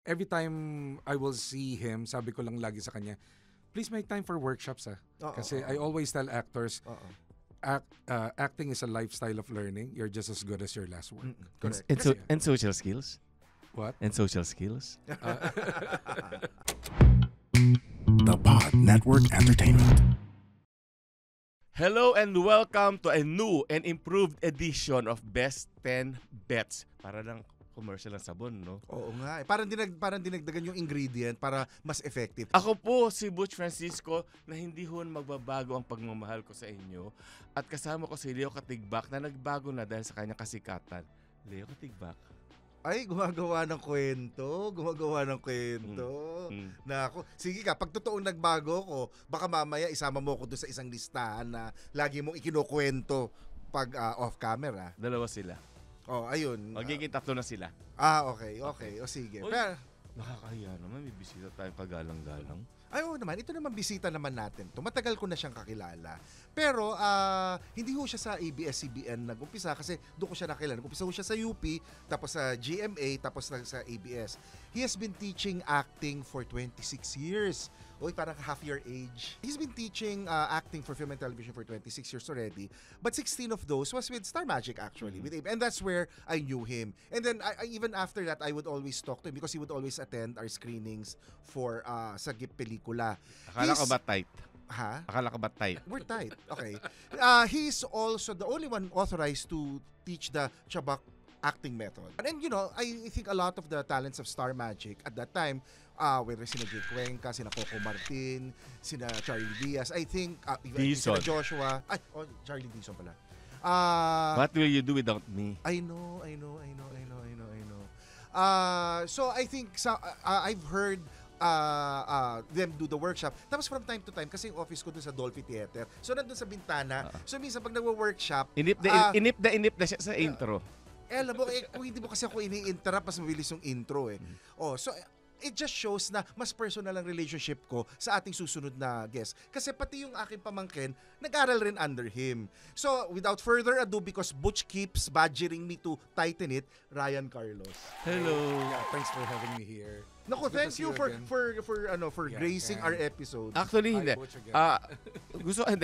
every time I will see him, sabi ko lang lagi sa kanya, please make time for workshops Kasi I always tell actors, acting is a lifestyle of learning. You're just as good as your last work. Correct. And social skills? What? And social skills? The Pod Network Entertainment. Hello and welcome to a new and improved edition of Best 10 Bets. Para lang commercial ng sabon, no? Oo nga. Parang dinagdagan yung ingredient para mas effective. Ako po si Butch Francisco na hindi ho magbabago ang pagmamahal ko sa inyo. At kasama ko si Leo Katigbak na nagbago na dahil sa kanyang kasikatan. Leo Katigbak. Ay, gumagawa ng kwento. Nako, sige ka, pag totoong nagbago ko, baka mamaya isama mo ko doon sa isang listahan na lagi mong ikinukwento pag off camera. Dalawa sila. Oh, ayun. Magiging tatlo na sila. Okay. O sige. Oy. Pero, Nakakahiya naman, may bisita tayong kagalang-galang. ay, oo naman. Ito naman bisita naman natin. Matagal ko na siyang kakilala. Pero hindi ho siya sa ABS-CBN nag-umpisa kasi doon ko siya nakilala. Nag-umpisa ho siya sa UP, tapos sa GMA, tapos sa ABS. He has been teaching acting for 26 years. Oy, parang half your age. He's been teaching acting for film and television for 26 years already. But 16 of those was with Star Magic actually. With Abe. And that's where I knew him. And then even after that, I would always talk to him because he would always attend our screenings for sa GIP Pelikula. Akala ko ba tight? Ha? Akala ko ba tight? We're tight. Okay. He's also the only one authorized to teach the Chabak acting method. And you know, I think a lot of the talents of Star Magic at that time, whether sina Jay Cuenca, sina Coco Martin, sina Charlie Diaz, I think, even sina Joshua, Charlie Dizon pala. What will you do without me? I know. So I think I've heard them do the workshop. Tapos from time to time, kasi yung office ko dun sa Dolphy Theater. So nandun sa bintana. So minsan pag nagwo-workshop, Inip na siya sa intro. alam mo, kung hindi mo kasi ako ini-interrupt, mas mabilis yung intro So it just shows na mas personal ang relationship ko sa ating susunod na guest. Kasi pati yung aking pamangkin, nag-aral rin under him. So without further ado, because Butch keeps badgering me to tighten it, Ryan Carlos. Hello. Yeah, thanks for having me here. Naku, It's good thank to see you you again. for gracing our episode. Actually, hindi. Butch again.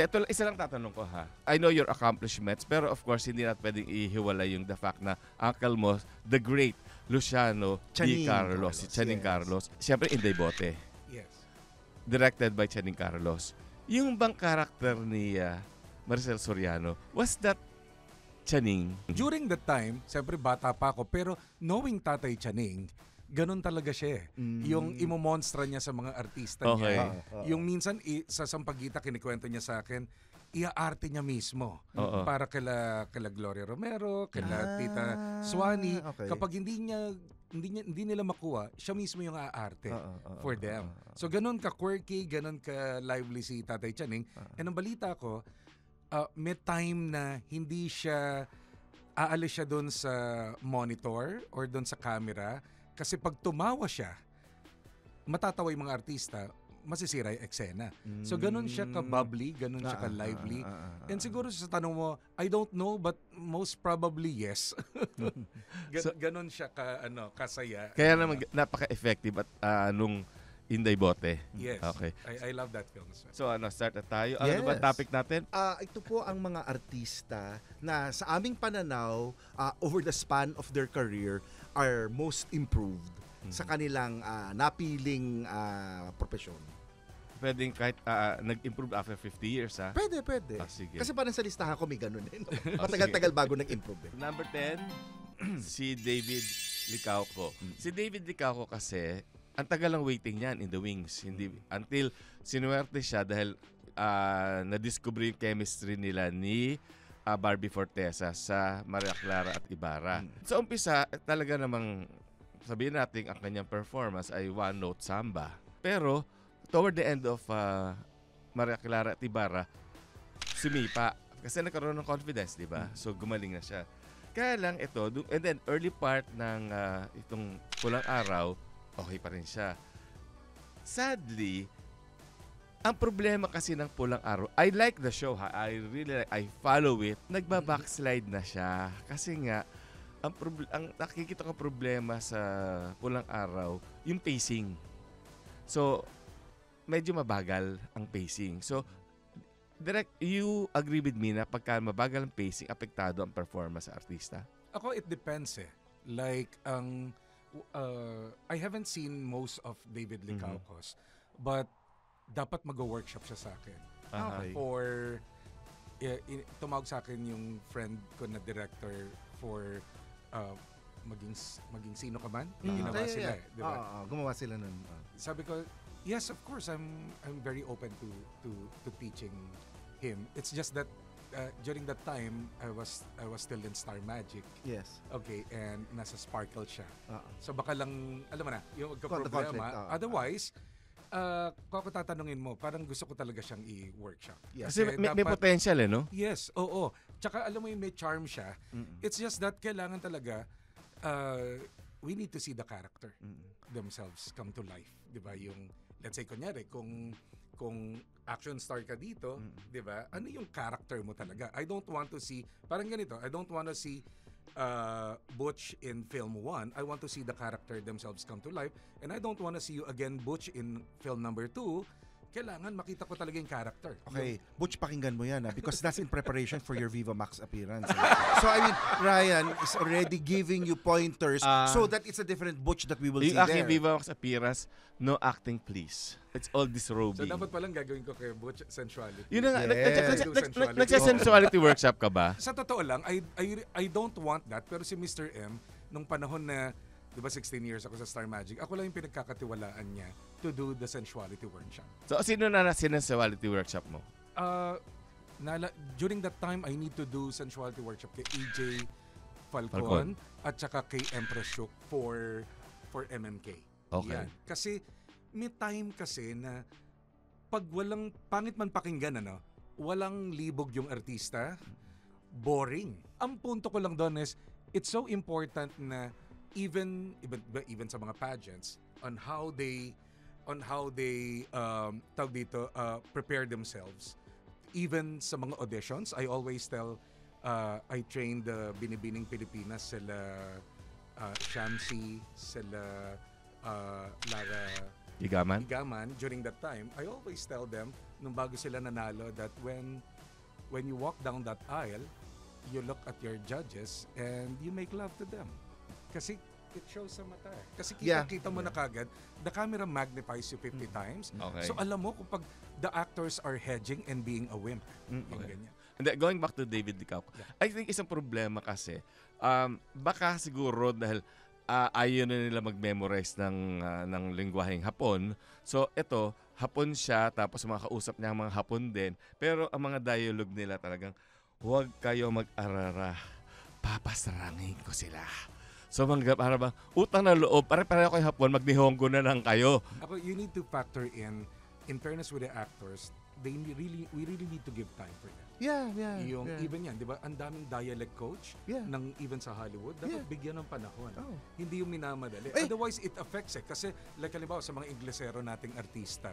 Ito isa lang tatanong ko ha. I know your accomplishments, pero of course, hindi natin pwedeng ihiwalay yung the fact na uncle mo, the great Luciano D. Carlos, si Channing Carlos. Siyempre, Inday Bote. Yes. Directed by Channing Carlos. Yung bang karakter ni Maricel Soriano, was that Channing? During that time, siyempre bata pa ako, pero knowing Tatay Channing, ganun talaga siya Yung imomonstra niya sa mga artista niya. Yung minsan, sa Sampaguita, kinikwento niya sa akin, iaarte niya mismo. Para kila Gloria Romero, kila Tita Suani. Okay. Kapag hindi nila makuha, siya mismo yung aarte for them. So ganun ka quirky, ganun ka lively si Tatay Channing. And ang balita ko, may time na hindi siya aalis siya doon sa monitor or doon sa camera kasi pag tumawa siya, matatawa yung mga artista, masisira yung eksena. So ganun siya ka-bubbly, ganun siya ka-lively. And siguro sa tanong mo, I don't know but most probably yes. Ganun siya kasaya. Kaya naman napaka-effective at nung Inday Bote. Yes. Okay. I love that film as well. So start na tayo. Ano ba topic natin? Ito po ang mga artista na sa aming pananaw, over the span of their career, are most improved sa kanilang napiling profesyon. Pwedeng kahit nag-improve after 50 years, ha? Pwede. Sige. Kasi parang sa listahan ko may ganun Matagal-tagal bago nag-improve Number 10, si David Licauco. Si David Licauco kasi, ang tagal lang waiting niyan in the wings. Hindi, until sinuwerte siya dahil na-discover yung chemistry nila ni Barbie Fortesa sa Maria Clara at Ibarra. Sa umpisa, talaga namang sabihin natin ang kanyang performance ay one-note samba. Pero, toward the end of Maria Clara at Ibarra, sumipa. Kasi nagkaroon ng confidence, di ba? So, gumaling na siya. Kaya lang ito, and then early part ng itong Pulang Araw, okay pa rin siya. Sadly, ang problema kasi ng Pulang Araw, I like the show, ha? I follow it. Nagba-backslide na siya. Kasi nga, ang nakikita ko problema sa Pulang Araw, yung pacing. So, medyo mabagal ang pacing. So, direct, you agree with me na pagka mabagal ang pacing, apektado ang performance sa artista? Ako, it depends eh. Like, I haven't seen most of David Licaucos, but dapat mag-workshop siya sa akin. Okay. For, tumawag sa akin yung friend ko na director for maging sino ka man. Ginawa sila eh. Diba? Gumawa sila nun. Sabi ko, yes, of course, I'm very open to teaching him. It's just that during that time, I was still in Star Magic. Yes. Okay, and nasa Sparkle siya. So baka lang, alam mo na, yung Conflict, problema. Otherwise, kung ako tatanungin mo, parang gusto ko talaga siyang i-workshop. Yes. Kasi may potential eh, no? Yes, oo. Tsaka alam mo yung may charm siya. It's just that kailangan talaga, we need to see the character themselves come to life. Diba? Yung, let's say, kunyari, kung action star ka dito, di ba? Ano yung character mo talaga? I don't want to see, parang ganito, I don't want to see Butch in film 1. I want to see the character themselves come to life. And I don't want to see you again, Butch, in film number 2. Kailangan makita ko talaga yung character. Okay, Butch, pakinggan mo yan because that's in preparation for your Viva Max appearance. So I mean, Ryan is already giving you pointers so that it's a different Butch that we will see Yung aking there. Viva Max appearance, no acting please. It's all disrobing. So dapat palang gagawin ko kay Butch sensuality. Yun na nga, Yes. nagsa-sensuality workshop ka ba? Sa totoo lang, I don't want that. Pero si Mr. M, nung panahon na, di ba 16 years ako sa Star Magic, ako lang yung pinagkakatiwalaan niya to do the sensuality workshop. So, sino na sensuality workshop mo? During that time, I need to do sensuality workshop kay EJ Falcon at saka kay Empress Shook for MMK. Okay. Yan. Kasi may time kasi na pag walang, pangit man pakinggan, walang libog yung artista, boring. Ang punto ko lang doon is, it's so important na even sa mga pageants on how they tawag dito, prepare themselves. Even sa mga auditions, I always tell, I trained the Binibining Pilipinas, sila Shamsi, sila Lara Igaman? during that time. I always tell them, nung bago sila nanalo, that when you walk down that aisle, you look at your judges and you make love to them. Kasi it shows sa mata. Kasi kita mo na kagad, the camera magnifies you 50 times. Okay. So alam mo kung pag the actors are hedging and being a wimp. Yung ganyan. And then, going back to David Licauco, I think isang problema kasi, baka siguro dahil ayaw na nila mag-memorize ng lingwaheng Hapon. So ito, Hapon siya, tapos mga kausap niya mga Hapon din. Pero ang mga dialogue nila talagang, huwag kayo mag-arara, papasarangin ko sila. So para bang utang na loob, pare-pareho kayo Hapon, magnihongo na lang kayo. Ako, you need to factor in fairness with the actors, we really need to give time for them. Even yan, di ba? Ang daming dialect coach ng even sa Hollywood, dapat bigyan ng panahon. Hindi yung minamadali. Otherwise, it affects Kasi, like halimbawa, sa mga Inglesero nating artista,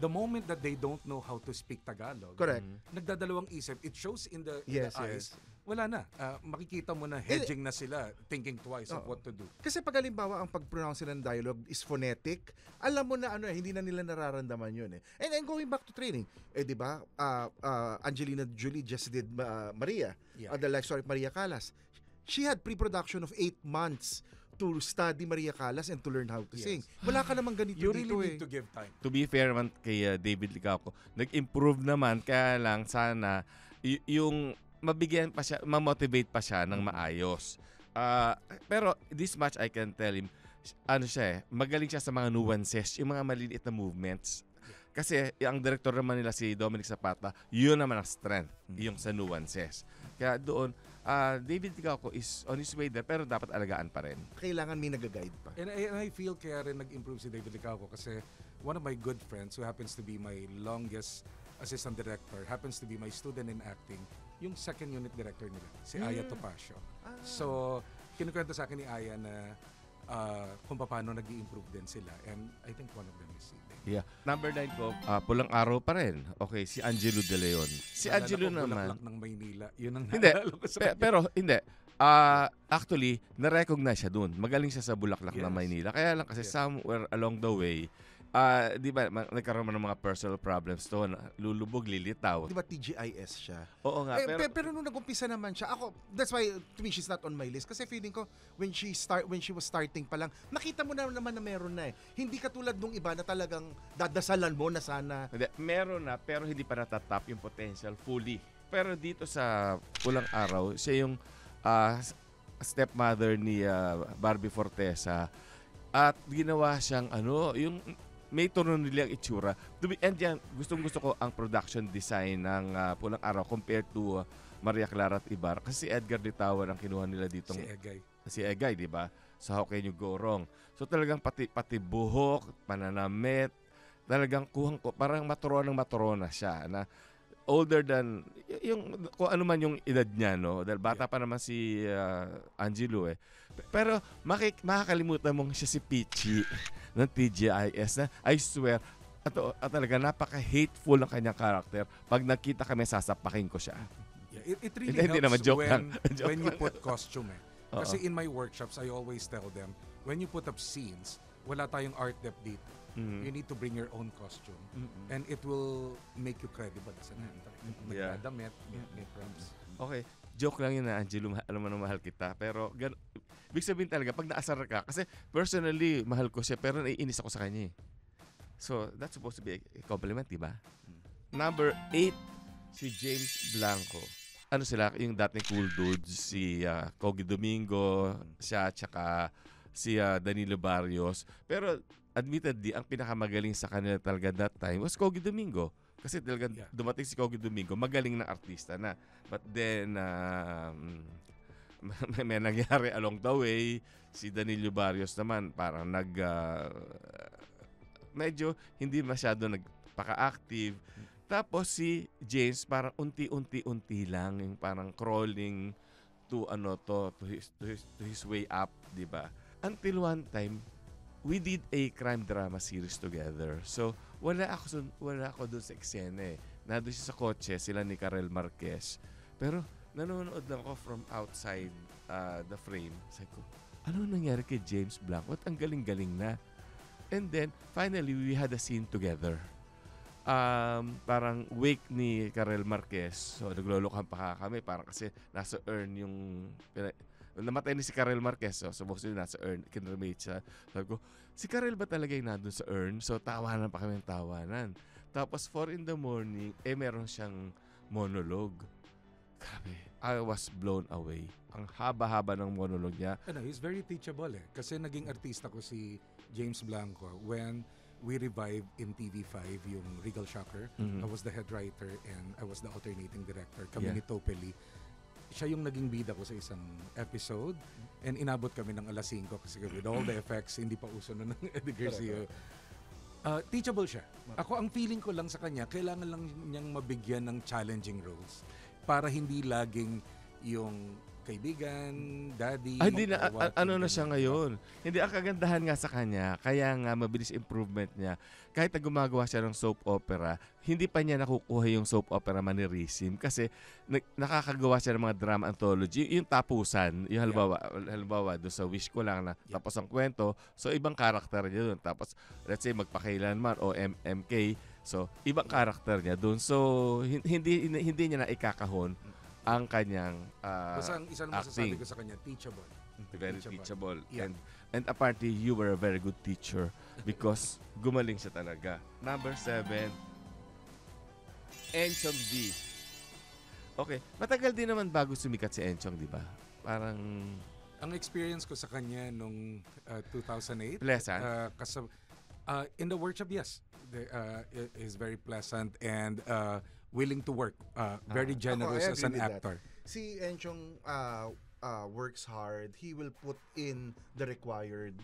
the moment that they don't know how to speak Tagalog, correct, nagdadalawang isip, it shows in the eyes. Wala na. Makikita mo na hedging na sila, thinking twice of what to do. Kasi pag halimbawa ang pag-pronounce nila ng dialogue is phonetic, alam mo na hindi na nila nararamdaman yun And going back to training, di ba, Angelina Jolie just did Maria, the life story of Maria Callas. She had pre-production of 8 months to study Maria Callas and to learn how to sing. Wala ka namang ganito You dito really need to give time. To be fair man kay David Licauco, nag-improve naman, kaya lang sana yung mabigyan pa siya, ma-motivate pa siya ng maayos. Pero this much I can tell him, magaling siya sa mga nuances, yung mga maliliit na movements. Kasi ang director naman nila si Dominic Zapata, yun naman ang strength, yung sa nuances. Kaya doon, David Licauco is on his way there, pero dapat alagaan pa rin. Kailangan may nag-guide pa. And I feel kaya rin nag-improve si David Licauco kasi one of my good friends who happens to be my longest assistant director, happens to be my student in acting, yung second unit director nila, si Aya Topacio. So, kinukwento sa akin ni Aya na kung paano nag-i-improve din sila. And I think one of them is si David. Number 9 ko, Pulang Araw pa rin. Okay, si Angelo De Leon. Si Angelo naman. Bulaklak ng Maynila. Yun ang Hindi, naalala ko sa pero hindi. Actually, na-recognize siya dun. Magaling siya sa Bulaklak na Yes. Maynila. Kaya lang kasi somewhere along the way, di ba, nagkaroon man ng mga personal problems to, lulubog, lilitaw. Di ba TGIS siya? Oo nga, Pero nung nag-umpisa naman siya, that's why to me she's not on my list. Kasi feeling ko, when she was starting pa lang, nakita mo na naman na meron na eh. Hindi katulad nung iba na talagang dadasalan mo na sana. Hindi, meron na, pero hindi pa natatap yung potential fully. Pero dito sa Pulang Araw, siya yung stepmother ni Barbie Fortesa. At ginawa siyang yung may tono nilang itsura. And yan, gustong-gusto ko ang production design ng Pulang Araw compared to Maria Clara at Ibar. Kasi si Edgar Litawan ang kinuha nila dito. Si Egay, di ba? Sa How Can You Go Wrong. So talagang pati buhok, pananamit, talagang parang maturona siya na older than yung kung ano man yung edad niya, no? Dahil bata pa naman si Angelo eh. Pero makakalimutan mong siya si Peachy ng TGIS na I swear at talaga napaka-hateful ng kanyang character. Pag nakita kami, sasapakin ko siya. Yeah, it really Hindi helps naman, joke lang. when you put costume eh. Kasi in my workshops, I always tell them, when you put up scenes, wala tayong art depth dito. You need to bring your own costume. And it will make you credible as an actor. Nagdadamit, may prompts. Okay, joke lang yun na Angelo, alam mo na mahal kita. Pero ibig sabihin talaga, pag naasar ka, kasi personally, mahal ko siya, pero naiinis ako sa kanya eh. So, that's supposed to be a compliment, diba? Number 8, si James Blanco. Ano sila, yung dating cool dudes, si Kogi Domingo, siya, tsaka si Danilo Barrios. Pero, admittedly, ang pinakamagaling sa kanila talaga that time was Kogi Domingo. Kasi talaga dumating si Kogi Domingo, magaling na artista na. But then, may nangyari along the way. Si Danilo Barrios naman parang medyo hindi masyado nagpaka-active. Tapos si James parang unti-unti lang, yung parang crawling to his way up, di ba? Until one time, we did a crime drama series together. So, wala ako doon sa eksena eh. Nandun siya sa kotse, sila ni Karel Marquez. Pero, nanonood lang ako from outside the frame. Sabi ko, ano nangyari kay James Blanco? At ang galing-galing na. And then, finally, we had a scene together. Parang wake ni Karel Marquez. So, naglolokohan pa kami. Parang kasi nasa urn yung... namatay ni si Karel Marquez. So, supposedly nasa urn. Kinremate siya. Sabi ko, si Karel ba talaga yung nandun sa urn? So, tawanan pa kami ng tawanan. Tapos, 4 in the morning, meron siyang monologue. Grabe. I was blown away. Ang haba-haba ng monologue niya. He's very teachable eh. Kasi naging artista ko si James Blanco when we revived in TV5 yung Regal Shocker. I was the head writer and I was the alternating director. Kami ni Topeli. Siya yung naging bida ko sa isang episode and inabot kami ng 5:00 kasi with all the effects, hindi pa uso na ng Eddie Garcia. Teachable siya. Ako, ang feeling ko lang sa kanya, kailangan lang niyang mabigyan ng challenging roles para hindi laging yung kaibigan, daddy. Hindi na, ano na siya ngayon. Hindi, ang kagandahan nga sa kanya, kaya nga mabilis improvement niya. Kahit na gumagawa siya ng soap opera, hindi pa niya nakukuha yung soap opera mannerism kasi nakakagawa siya ng mga drama anthology. Yung tapusan, yung halimbawa doon sa Wish Ko Lang na tapos ang kwento, so ibang karakter niya doon. Tapos, let's say, Magpakailanman o MK, so ibang karakter niya doon. So, hindi niya na ikakahon ang kanyang basta ang isang masasabi acting. ko sa kanya, teachable. Very teachable. Yeah. And apparently, you were a very good teacher because gumaling siya talaga. Number 7, Enchong D. Okay, matagal din naman bago sumikat si Enchong, di ba? Parang... Ang experience ko sa kanya nung 2008. Pleasant? In the workshop, yes. Is very pleasant and willing to work. Very generous as an actor. Si Enchong works hard. He will put in the required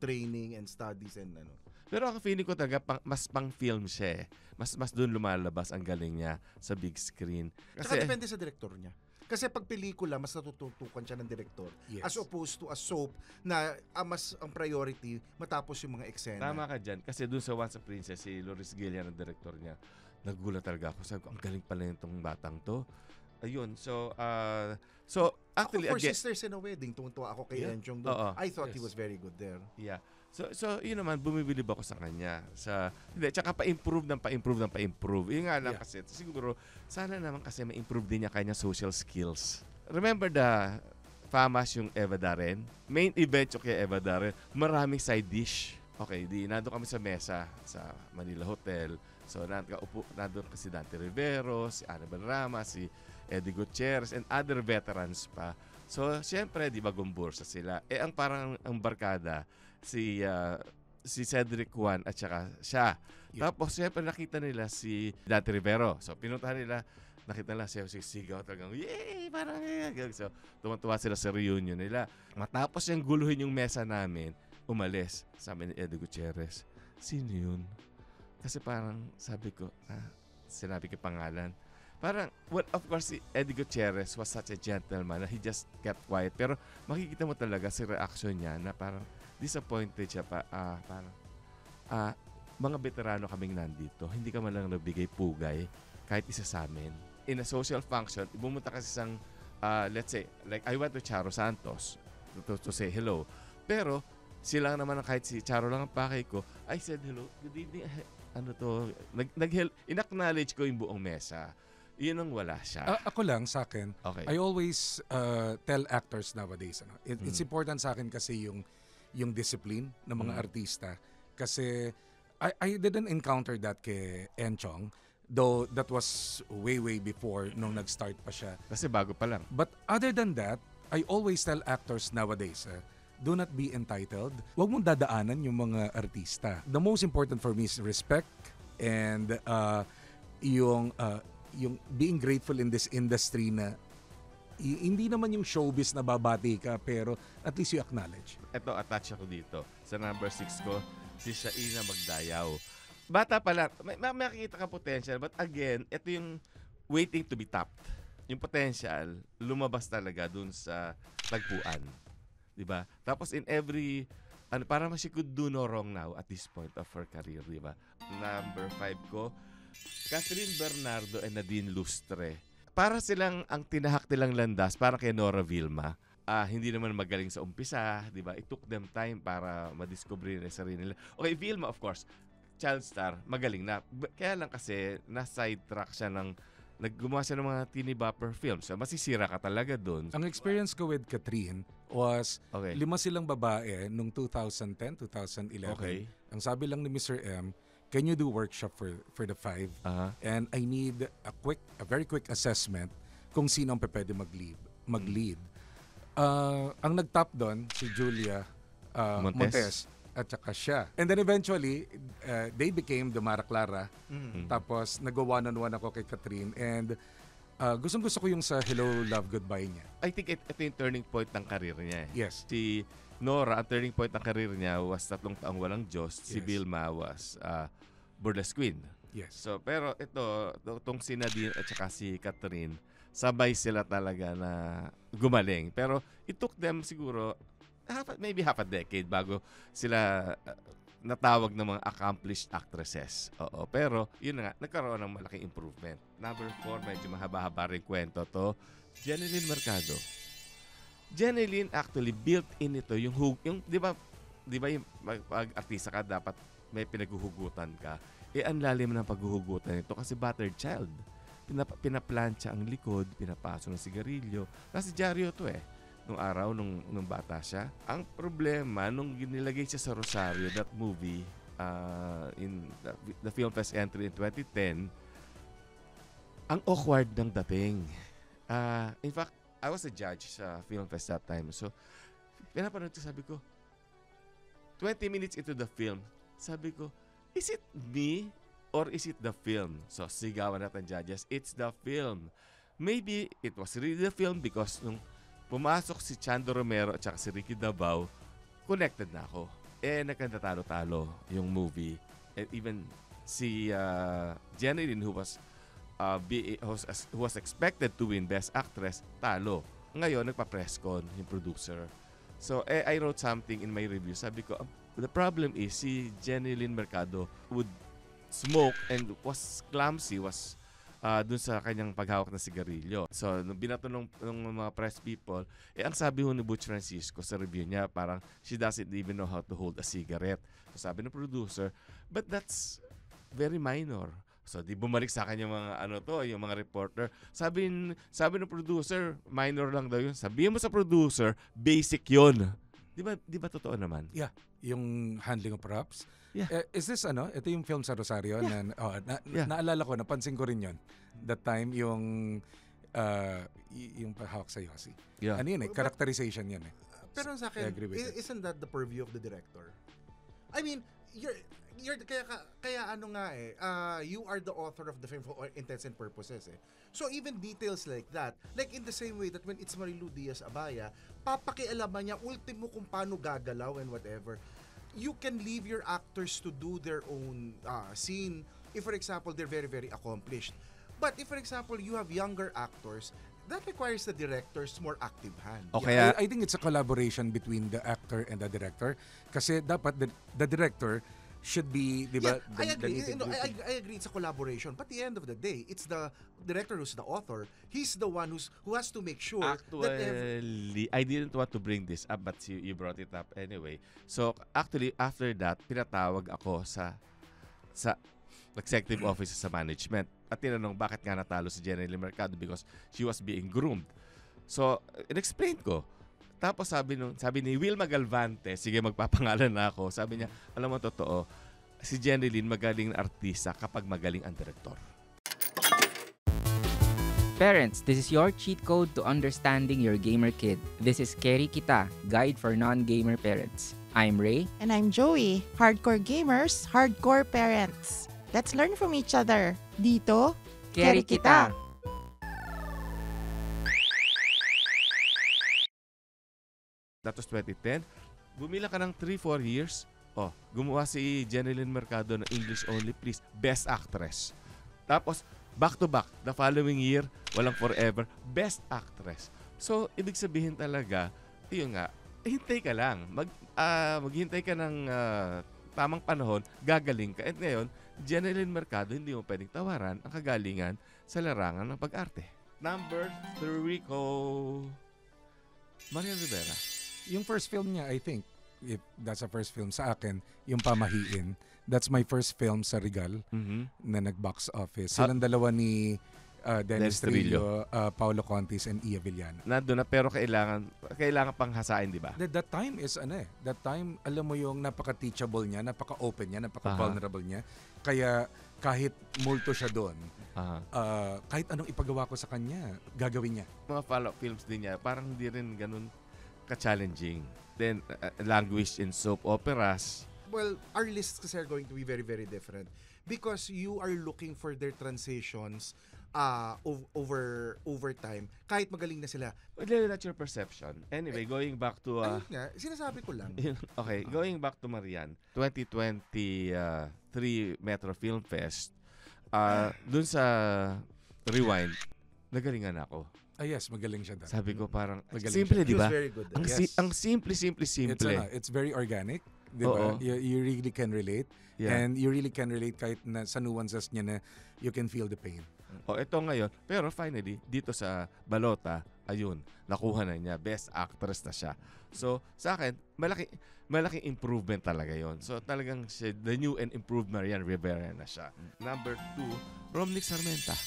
training and studies and ano. Pero ako feeling ko talaga mas pang-film siya eh. Mas doon lumalabas ang galing niya sa big screen. Kasi depende sa director niya. Kasi pag pelikula, mas natututukan siya ng director. Yes. As opposed to a soap na mas ang priority matapos yung mga eksena. Tama ka dyan. Kasi doon sa Once a Princess, si Loris Gillian ang director niya. Nagulat talaga ako. Sabi ko, ang galing pala itong batang to. Ayun. So actually, For again, Sisters in a Wedding, tumutuwa ako kay Yeah. Enchong doon. Oo. I thought he Yes. was very good there. yeah. So yun naman, bumibilib ako sa kanya. Hindi, tsaka pa-improve. Yun nga lang Yeah. kasi, siguro, sana naman kasi ma-improve din niya kanya social skills. Remember the famous yung Eva Darren? Main event yung kay Eva Darren, maraming side dish. Okay, nandun kami sa mesa sa Manila Hotel. So, nandun si Dante Rivero, si Annabel Rama, si Eddie Gutierrez, and other veterans pa. So, siyempre, di ba, gumbursa sila. Ang parang ang barkada, si Cedric Juan at saka siya. Yeah. Tapos, siyempre, nakita nila si Dante Rivero. So, pinuntahan nila, nakita nila siya sigaw talagang, yay! Parang, so, tuwa sila sa reunion nila. Matapos yung guluhin yung mesa namin, umalis. Sabi ni Eddie Gutierrez, sino yun? Kasi parang sabi ko, sinabi ko pangalan. Parang, well, of course, si Eddie Gutierrez was such a gentleman na he just kept quiet. Pero makikita mo talaga si reaction niya na parang disappointed siya pa. Mga veterano kaming nandito, hindi ka man lang nagbigay pugay kahit isa sa amin. In a social function, bumunta kasi isang, let's say, like I went to Charo Santos to say hello. Pero, sila naman kahit si Charo lang ang pakay ko, I said hello, good evening, in-acknowledge ko yung buong mesa. Yun ang wala siya. Ako lang, sa akin, Okay. I always tell actors nowadays, it's important sa akin kasi yung discipline ng mga artista. Kasi I didn't encounter that kay Enchong, though that was way before nung nag-start pa siya. Kasi bago pa lang. But other than that, I always tell actors nowadays, do not be entitled. Huwag mong dadaanan yung mga artista. The most important for me is respect and yung being grateful in this industry na hindi naman yung showbiz na babati ka pero at least you acknowledge. Ito, attach ako dito. Sa number 6 ko, si Shaina Magdayaw. Bata pa lang, may makikita ka potential, but again, ito yung waiting to be tapped. Yung potential, lumabas talaga dun sa tagpuan. Diba? Tapos in every, para she could do no wrong now at this point of her career, diba? Number 5 ko, Catherine Bernardo and Nadine Lustre. Para silang ang tinahak nilang landas, para kay Nora Vilma. Hindi naman magaling sa umpisa, di ba? It took them time para madiscover nila sarili nila. Okay, Vilma, of course, child star, magaling na. Kaya lang kasi, na-sidetrack siya ng, naggumawa siya ng mga teeny bopper films. So, masisira ka talaga dun. Ang experience ko with Catherine was Okay. 5 silang babae nung 2010, 2011. Okay. Ang sabi lang ni Mr. M, can you do workshop for the 5? Aha. And I need a very quick assessment kung sino ang pwede mag-lead. Ang nag-top doon si Julia Montes at saka siya. And then eventually, they became the Mara Clara. Tapos nag-one-on-one ako kay Catherine. And gustong-gusto ko yung sa Hello, Love, Goodbye niya. I think ito yung turning point ng career niya. Yes. Si Nora, ang turning point ng career niya was 3 taong walang Diyos. Si Yes. Vilma was Burlesque Queen. Yes. So, pero itong si Nadine at saka si Catherine, sabay sila talaga na gumaling. Pero it took them siguro maybe half a decade bago sila natawag ng mga accomplished actresses. Oo. Pero, yun nga, nagkaroon ng malaking improvement. Number 4, medyo mahaba-haba rin kwento to. Jeneline Mercado. Jeneline actually built in ito yung di ba yung pag artista ka dapat may pinaghuhugutan ka. Ang lalim ng paghuhugutan nito kasi battered child. Pinaplantsa ang likod, pinapaso ng sigarilyo. Nasa dyaryo to nung araw, nung bata siya. Ang problema, nung ginilagay siya sa Rosario, that movie, in the Film Fest entry in 2010, ang awkward ng dating. In fact, I was a judge sa Film Fest that time. So, pinapanood ko, sabi ko, 20 minutes into the film, sabi ko, is it me or is it the film? So, sigawan natin judges, it's the film. Maybe it was really the film because nung pumasok si Chando Romero at saka si Ricky Dabao, connected na ako. Nagkanda-talo-talo yung movie. And even si Jeneline who was expected to win Best Actress, talo. Ngayon, nagpa-press con yung producer. So, I wrote something in my review. Sabi ko, the problem is si Jeneline Mercado would smoke and was clumsy, was dun sa kanyang paghawak ng sigarilyo. So, nung binato ng mga press people, ang sabi ho ni Butch Francisco sa review niya, parang she doesn't even know how to hold a cigarette. So, sabi ng producer, but that's very minor. So, di bumalik sa akin yung mga yung mga reporter. Sabi ng producer, minor lang daw yun. Sabihin mo sa producer, basic yun. Di ba totoo naman? Yeah, yung handling of props. Yeah. Is this ito yung film sa Rosario naalala ko, napansin ko rin 'yon. That time yung pahawak sa Yossi. Yeah. Ano yun characterization yan Pero sa akin, isn't that the purview of the director? I mean, you're you are the author of the film for intents and purposes So even details like that, like in the same way that when it's Marilu Diaz-Abaya, papakialaman niya ultimo kung paano gagalaw and whatever. You can leave your actors to do their own scene if, for example, they're very, very accomplished. But if, for example, you have younger actors, that requires the director's more active hand. Okay, I think it's a collaboration between the actor and the director. Kasi dapat the director should be, di ba? I agree. I agree it's a collaboration. But at the end of the day, it's the director who's the author. He's the one who has to make sure Actually, I didn't want to bring this up, but you brought it up anyway. So, actually, after that, pinatawag ako sa executive office sa management. At tinanong bakit nga natalo si Jenny Mercado because she was being groomed. So, in-explain ko. Tapos sabi ni Wilma Galvante, sige magpapangalan na ako, sabi niya, alam mo totoo, si Jenny Lynn magaling na artista kapag magaling ang direktor. Parents, this is your cheat code to understanding your gamer kid. This is Keri Kita, Guide for Non-Gamer Parents. I'm Ray. And I'm Joey. Hardcore gamers, hardcore parents. Let's learn from each other. Dito, Keri Kita. That was 2010. Bumila ka ng 3-4 years. Gumawa si Jenilyn Mercado ng English Only Please. Best Actress. Tapos, back to back, the following year, walang forever, Best Actress. So, ibig sabihin talaga, yun nga, hintay ka lang. Maghintay ka ng tamang panahon, gagaling ka. At ngayon, Jenilyn Mercado, hindi mo pwedeng tawaran ang kagalingan sa larangan ng pag-arte. Number 3 ko, Marian Rivera. Yung first film niya, I think, if that's a first film sa akin, yung Pamahiin. That's my first film sa Regal na nag-box office. Silang dalawa ni Dennis Trillo, Paolo Contis, and Ia Villana. Nandun na, pero kailangan pang hasain, di ba? That time is, that time, alam mo yung napaka-teachable niya, napaka-open niya, napaka-vulnerable niya. Kaya kahit multo siya doon, kahit anong ipagawa ko sa kanya, gagawin niya. Mga follow-up films din niya, parang hindi rin ganun ka-challenging. Then, language in soap operas. Well, our lists kasi are going to be very, very different because you are looking for their transitions over time. Kahit magaling na sila. Well, that's your perception. Anyway, going back to... ayun nga, sinasabi ko lang. Okay, going back to Marian, 2023 Metro Film Fest, dun sa Rewind, nagalingan ako. Yes, magaling siya doon. Sabi ko parang, magaling simple, di ba? Very good. Ang simple. It's very organic, di ba? You really can relate. Yeah. And you really can relate kahit na sa nuances niya na you can feel the pain. Ito ngayon. Pero finally, dito sa Balota, ayun, nakuha na niya. Best Actress na siya. So, sa akin, malaking improvement talaga yon. So, talagang the new and improved Marian Rivera na siya. Number 2, Romnick Sarmenta.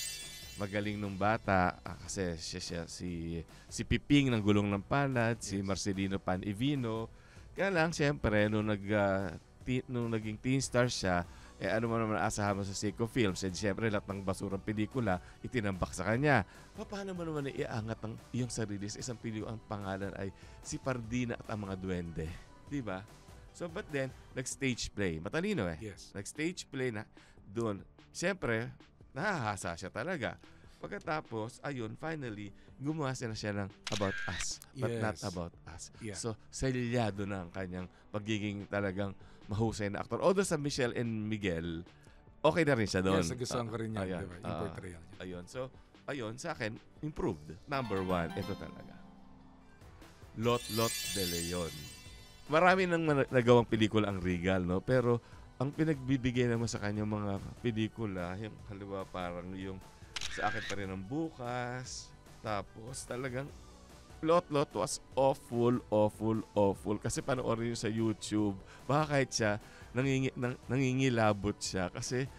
Magaling nung bata kasi siya si Piping ng Gulong ng Palad, si Marcelino Panivino. Kaya lang, siyempre, nung naging teen star siya, ano mo naman asahan mo sa Seiko Films, siyempre, lahat ng basurang pelikula, itinambak sa kanya. Paano mo naman iangat ang iyong sarili sa isang pelikula, ang pangalan ay si Pardina at ang mga Duwende. Diba? So, but then, nag-stage play. Matalino Yes. Nag-stage play na doon. Siyempre, nahahasa siya talaga. Pagkatapos, ayun, finally, gumawa na siya ng About Us, but not About Us. Yeah. So, selyado na ang kanyang pagiging talagang mahusay na aktor. Although sa Michelle and Miguel, okay na rin siya doon. Yes, nagustuhan ko rin yan, ayan, diba? Yung portrayal niya. Ayun. So, ayun, sa akin, improved. Number 1, ito talaga. Lot de Leon. Marami nang nagawang pelikula ang Regal, no? Pero, ang pinagbibigay naman sa kanya mga pelikula, yung halimbawa parang yung Sa akin pa rin ang bukas. Tapos talagang Lot was awful. Kasi panoorin nyo sa YouTube, baka kahit siya, nangingilabot siya. Kasi,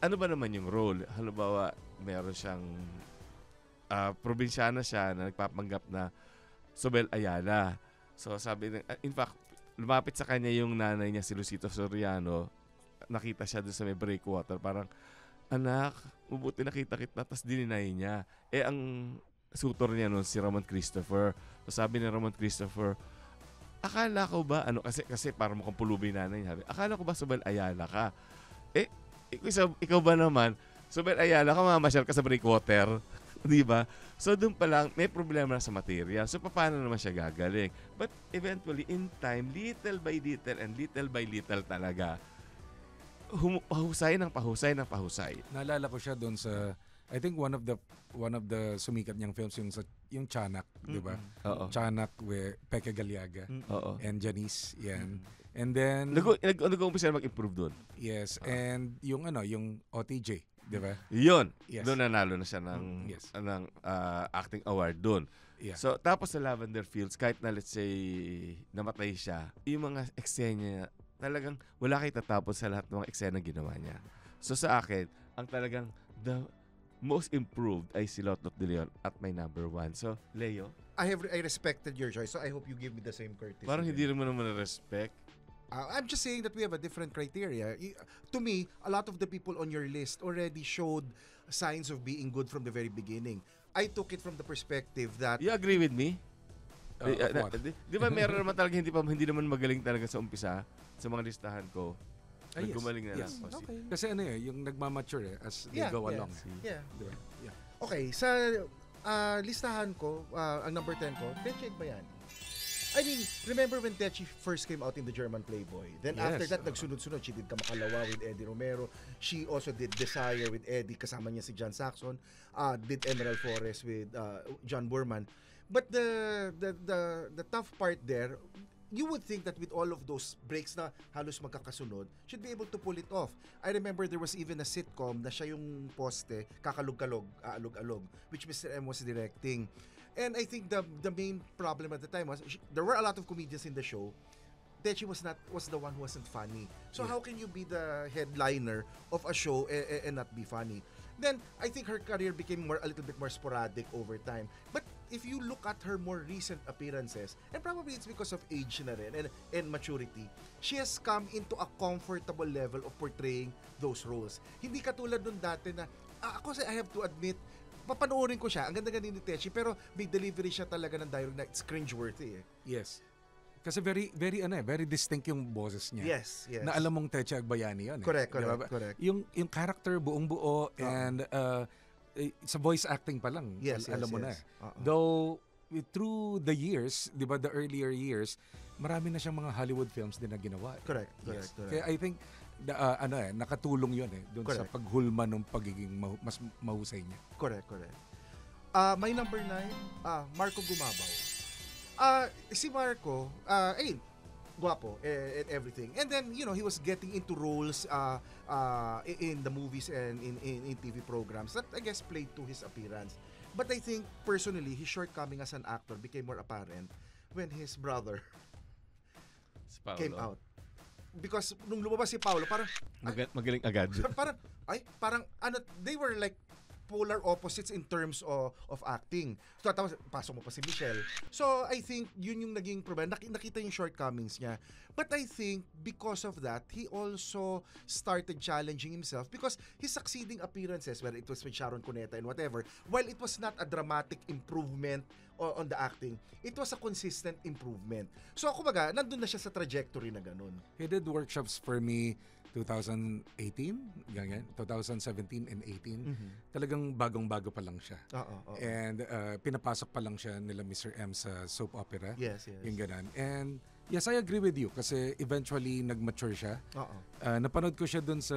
ano ba naman yung role? Halimbawa, meron siyang, probinsyana siya na nagpapanggap na Sobel Ayala. So, sabi, in fact, lumapit sa kanya yung nanay niya, si Lucito Soriano. Nakita siya doon sa may breakwater. Parang, anak, mabuti nakita kita. Tapos dininay niya. Ang sutor niya noon si Ramon Christopher. So sabi ni Ramon Christopher, akala ko ba, kasi para mukhang pulubi nanay niya, akala ko ba Sobel Ayala ka? Ikaw ba naman, Sobel Ayala ka, mamasyal ka sa breakwater. Di ba? So doon pa lang, may problema na sa material. So paano naman siya gagaling? But eventually, in time, little by little talaga, pahusay ng pahusay. Naalala ko siya doon sa, I think one of the sumikat niyang films yung Chanak, di ba? Chanak with Peke Galiaga and Janice, yan. And then Nag-uumpisa na mag-improve doon. yes, and yung OTJ, di ba? Yun. Yes. Doon nanalo na siya ng acting award doon. Yeah. So tapos sa Lavender Fields, kahit na let's say namatay siya, yung mga eksena niya, talagang wala kayo tatapos sa lahat ng mga eksena ginawa niya. So sa akin, ang talagang the most improved ay si Lotlot de Leon at my number 1. So, Leo? I respected your choice, so I hope you give me the same courtesy. Parang hindi rin mo naman na-respect. I'm just saying that we have a different criteria. To me, a lot of the people on your list already showed signs of being good from the very beginning. I took it from the perspective that... You agree with me? Of what? Di ba meron naman talaga hindi naman magaling talaga sa umpisa sa mga listahan ko? Yes. Gumaling na lang. Yes. Okay. Kasi yung nagmamature as they go along. Yeah. Diba? Yeah. Okay, sa listahan ko, ang number 10 ko, Dechi Bayani. I mean, remember when Dechi first came out in the German Playboy? Then Yes. after that, nagsunod-sunod. She did Kamakalawa with Eddie Romero. She also did Desire with Eddie. Kasama niya si John Saxon. Did Emerald Forest with John Borman. But the tough part there, you would think that with all of those breaks na halos magkakasunod, should be able to pull it off. I remember there was even a sitcom na siya yung poste, kakalog-kalog, aalog-alog, which Mr. M was directing. And I think the main problem at the time was there were a lot of comedians in the show. Dechi was the one who wasn't funny. So how can you be the headliner of a show and not be funny? Then I think her career became a little bit more sporadic over time. But if you look at her more recent appearances, and probably it's because of age na rin and maturity, she has come into a comfortable level of portraying those roles. Hindi katulad nung dati na, ako I have to admit, papanoorin ko siya, ang ganda-ganda ni Techi, pero may delivery siya talaga ng dialogue na it's cringeworthy eh. Yes. Kasi very distinct yung boses niya. Yes. Na alam mong Techi Agbayani yun. Correct. Yung character buong buo and sa voice acting pa lang, alam mo na. Though through the years, 'di ba, the earlier years, marami na siyang mga Hollywood films din na ginawa. Correct. Kaya I think nakatulong 'yun doon sa paghulma ng pagiging mas mahusay niya. Correct. My number 9, Marco Gumabaw. Si Marco, guwapo and everything. And then, he was getting into roles in the movies and in TV programs that I guess played to his appearance. But I think personally, his shortcoming as an actor became more apparent when his brother came out. Because nung lumabas si Paolo, parang magaling agad. Parang they were like polar opposites in terms of acting. So tapos pasok mo pa si Michelle. So I think yun yung naging problema. Nakita yung shortcomings niya. But I think because of that, he also started challenging himself because his succeeding appearances, whether it was with Sharon Cuneta and whatever, while it was not a dramatic improvement on the acting, it was a consistent improvement. So kumbaga, nandun na siya sa trajectory na ganun. He did workshops for me 2018, ganyan, 2017 and 18. Talagang bagong-bago pa lang siya. And pinapasok pa lang siya nila Mr. M sa soap opera. Yes. Yung ganun. And yes, I agree with you kasi eventually nag-mature siya. Napanood ko siya dun sa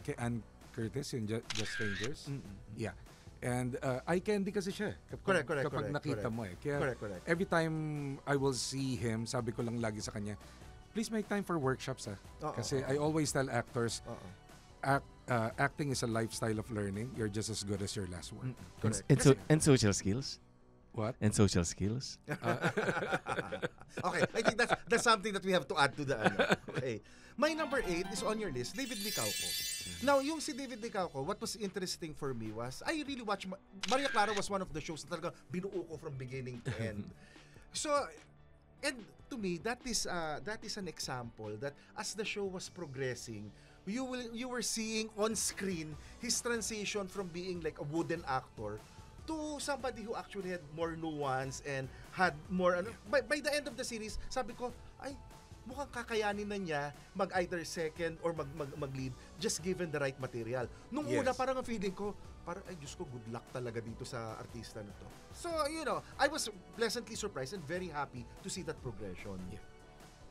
kay Ann Curtis in Just Strangers. Yeah. And eye candy kasi siya. Kapag nakita mo eh. Kaya correct. every time I will see him, sabi ko lang lagi sa kanya, please make time for workshops Kasi I always tell actors, acting is a lifestyle of learning. You're just as good as your last work. Correct. And social skills? What? And social skills? Okay, I think that's something that we have to add to the Okay. My number 8 is on your list, David Licauco. Now, yung si David Licauco, what was interesting for me was, I really watched, Maria Clara was one of the shows na talaga binuo ko from beginning to end. So, and to me, that is an example that as the show was progressing, you were seeing on screen his transition from being like a wooden actor to somebody who actually had more nuance and had more by the end of the series, sabi ko, ay, mukhang kakayanin na niya mag either second or mag lead just given the right material. Nung una parang ang feeling ko, parang ay Diyos ko, good luck talaga dito sa artista na to. So, I was pleasantly surprised and very happy to see that progression.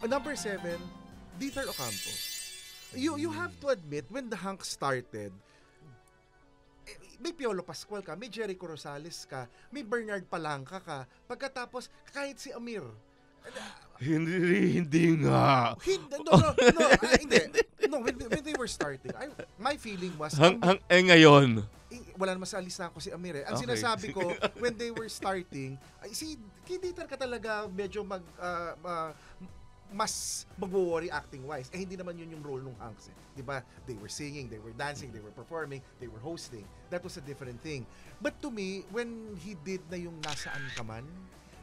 Number 7, Dieter Ocampo. You have to admit, when the Hunk started, may Piolo Pascual ka, may Jericho Rosales ka, may Bernard Palanca ka, pagkatapos kahit si Amir. Hindi nga. No, when they were starting, my feeling was, ngayon. Wala naman sa lista ko si Amir. Ang sinasabi ko, when they were starting, kay Dieter ka talaga medyo mas mag-worry acting-wise. Hindi naman yun yung role ng Hanks. Diba? They were singing, they were dancing, they were performing, they were hosting. That was a different thing. But to me, when he did na yung Nasaan Ka Man,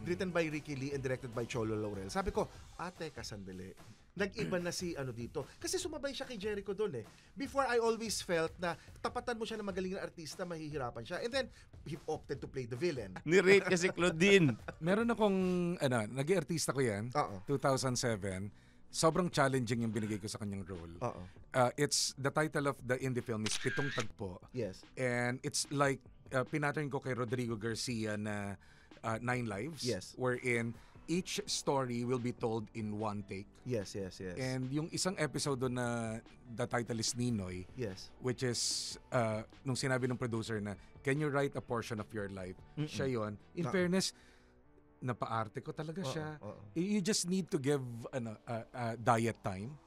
written by Ricky Lee and directed by Cholo Laurel, sabi ko, teka, sandali. Nag-iba na si dito. Kasi sumabay siya kay Jericho doon eh. Before, I always felt na tapatan mo siya ng magaling na artista, mahihirapan siya. And then, he opted to play the villain. Ni-rate kasi Claudine. Meron akong, nag-artista ko yan, 2007. Sobrang challenging yung binigay ko sa kanyang role. It's, the title of the indie film is Pitong Tagpo. Yes. And it's like, pinattern ko kay Rodrigo Garcia na 9 Lives. Yes. Wherein, each story will be told in one take. Yes. And yung isang episode doon na the title is Ninoy, yes, which is nung sinabi ng producer na, can you write a portion of your life? Siya yun. In fairness, napaarte ko talaga siya. You just need to give diet time.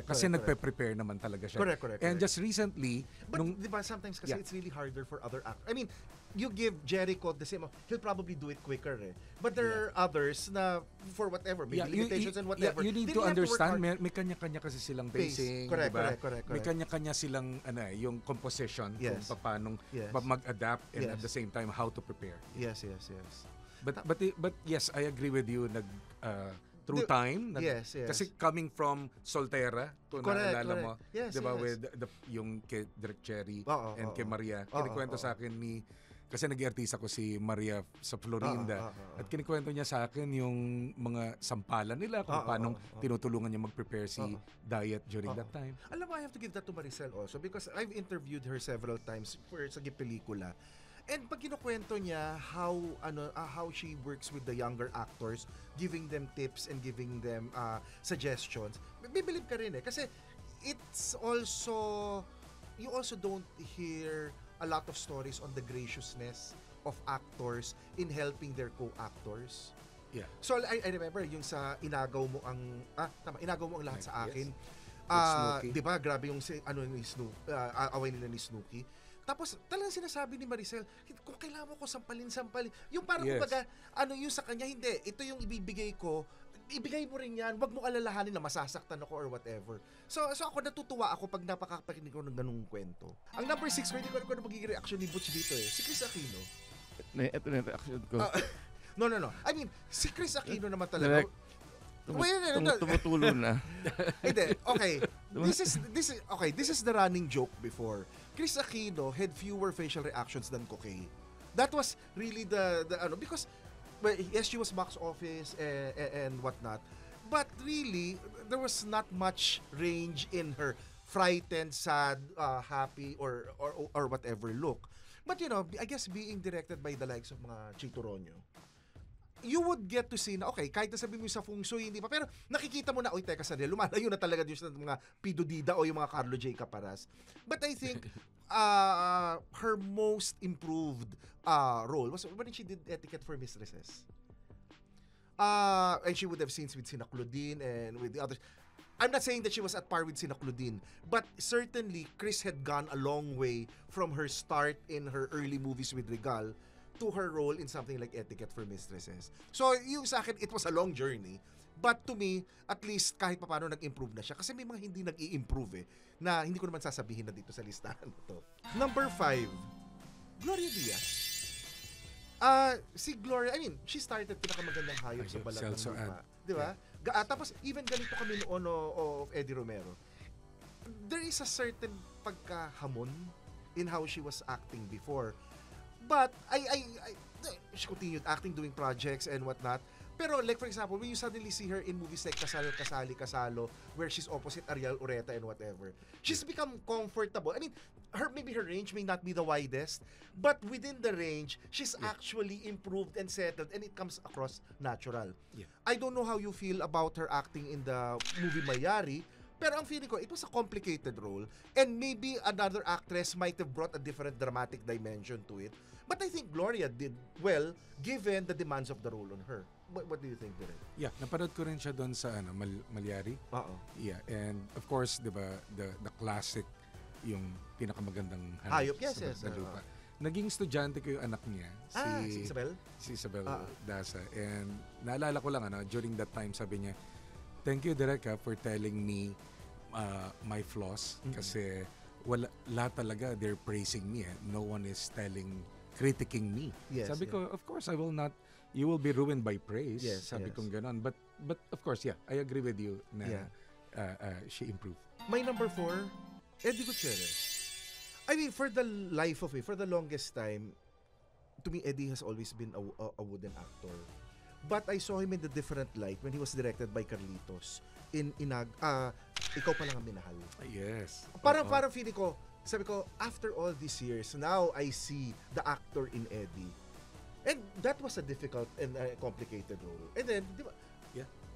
Kasi nagpe-prepare naman talaga siya. Correct. And just recently, but diba, sometimes kasi it's really harder for other actors. I mean, you give Jericho the same, he'll probably do it quicker eh. But there are others na for whatever, maybe limitations and whatever. You need to understand, may kanya-kanya kasi silang pacing, correct, diba? Correct. May kanya-kanya silang yung composition, kung paano mag-adapt and at the same time how to prepare. Yes. But yes, I agree with you. Through time. Yes. Kasi coming from Soltera, kung naalala mo, yes, diba, with yung kay Direk Cherry and kay Maria. Kinikwento sa akin kasi nag-artista ko si Maria sa Florinda. At kinikwento niya sa akin yung mga sampalan nila, kung paano tinutulungan niya mag-prepare si Diet during that time. Alam mo, I have to give that to Maricel also because I've interviewed her several times sa pelikula. And pag kinukwento niya how she works with the younger actors, giving them tips and giving them suggestions, bibilib ka rin eh. Kasi it's also, you also don't hear a lot of stories on the graciousness of actors in helping their co-actors. Yeah. So I remember yung sa inagaw mo ang lahat sa akin. Yes. 'Di ba? Grabe yung ni Snooki, away nila ni Snooki. Tapos talagang sinasabi ni Maricel, kung kailangan mo ko sampalin. Yung parang kumbaga, yung sa kanya, hindi. Ito yung ibibigay ko. Ibigay mo rin yan. Huwag mo alalahanin na masasaktan ako or whatever. So ako natutuwa ako pag napakapakinig ko ng ganung kwento. Ang number 6, hindi ko na magiging reaction ni Butch dito eh. Si Chris Aquino. Ito na yung reaction ko. No. I mean, si Chris Aquino naman talaga. Tumutulo na. Hindi, okay. This is the running joke before. Chris Aquino had fewer facial reactions than Kokey. That was really the because yes, she was box office and whatnot, but really there was not much range in her frightened, sad, happy or whatever look. But I guess being directed by the likes of mga Chito Ronyo, you would get to see na, okay, kahit nasabi mo sa feng shui, hindi pa, pero nakikita mo na, teka sandali, lumalayo na talaga yung mga Pido Dida o yung mga Carlo J. Caparas. But I think her most improved role was when she did Etiquette for Mistresses. And she would have scenes with Sina Claudine and with the others. I'm not saying that she was at par with Sina Claudine, but certainly Chris had gone a long way from her start in her early movies with Regal to her role in something like Etiquette for Mistresses. So yung sa akin, it was a long journey. But to me, at least kahit paano nag-improve na siya. Kasi may mga hindi nag-i-improve na hindi ko naman sasabihin na dito sa listahan to. Number 5, Gloria Diaz. Si Gloria, she started pinakamagandang hayop sa balat ng lupa. Di ba? Tapos even ganito kami noon of Eddie Romero. There is a certain pagkahamon in how she was acting before. But she continued acting, doing projects and whatnot. Pero like for example, when you suddenly see her in movies like Kasalo, where she's opposite Ariel Ureta and whatever, she's become comfortable. Maybe her range may not be the widest, but within the range, she's actually improved and settled, and it comes across natural. Yeah. I don't know how you feel about her acting in the movie Mayari, pero ang feeling ko, it was a complicated role, and maybe another actress might have brought a different dramatic dimension to it. But I think Gloria did well, given the demands of the role on her. What do you think, Direk? Yeah, napanood ko rin siya doon sa Malyari. Oo. Yeah, and of course, 'di ba, the classic yung pinakamagandang hayop. Yes. sa lupa. Naging estudyante ko yung anak niya, si Isabel? Si Isabel Daza. And naalala ko lang during that time sabi niya, "Thank you, Direk, for telling me my flaws kasi lahat talaga they're praising me. No one is critiquing me." Yes, sabi ko, "Of course I will not. You will be ruined by praise." Yes, sabi yes. kong ganon. But of course, yeah, I agree with you na she improved. My number 4, Eddie Gutierrez. For the life of it, for the longest time, to me, Eddie has always been a wooden actor. But I saw him in the different light when he was directed by Carlitos in Ikaw Pa Lang Ang Minahal. Yes. Parang feeling ko, sabi ko, after all these years, now I see the actor in Eddie. And that was a difficult and complicated role. And then, di ba,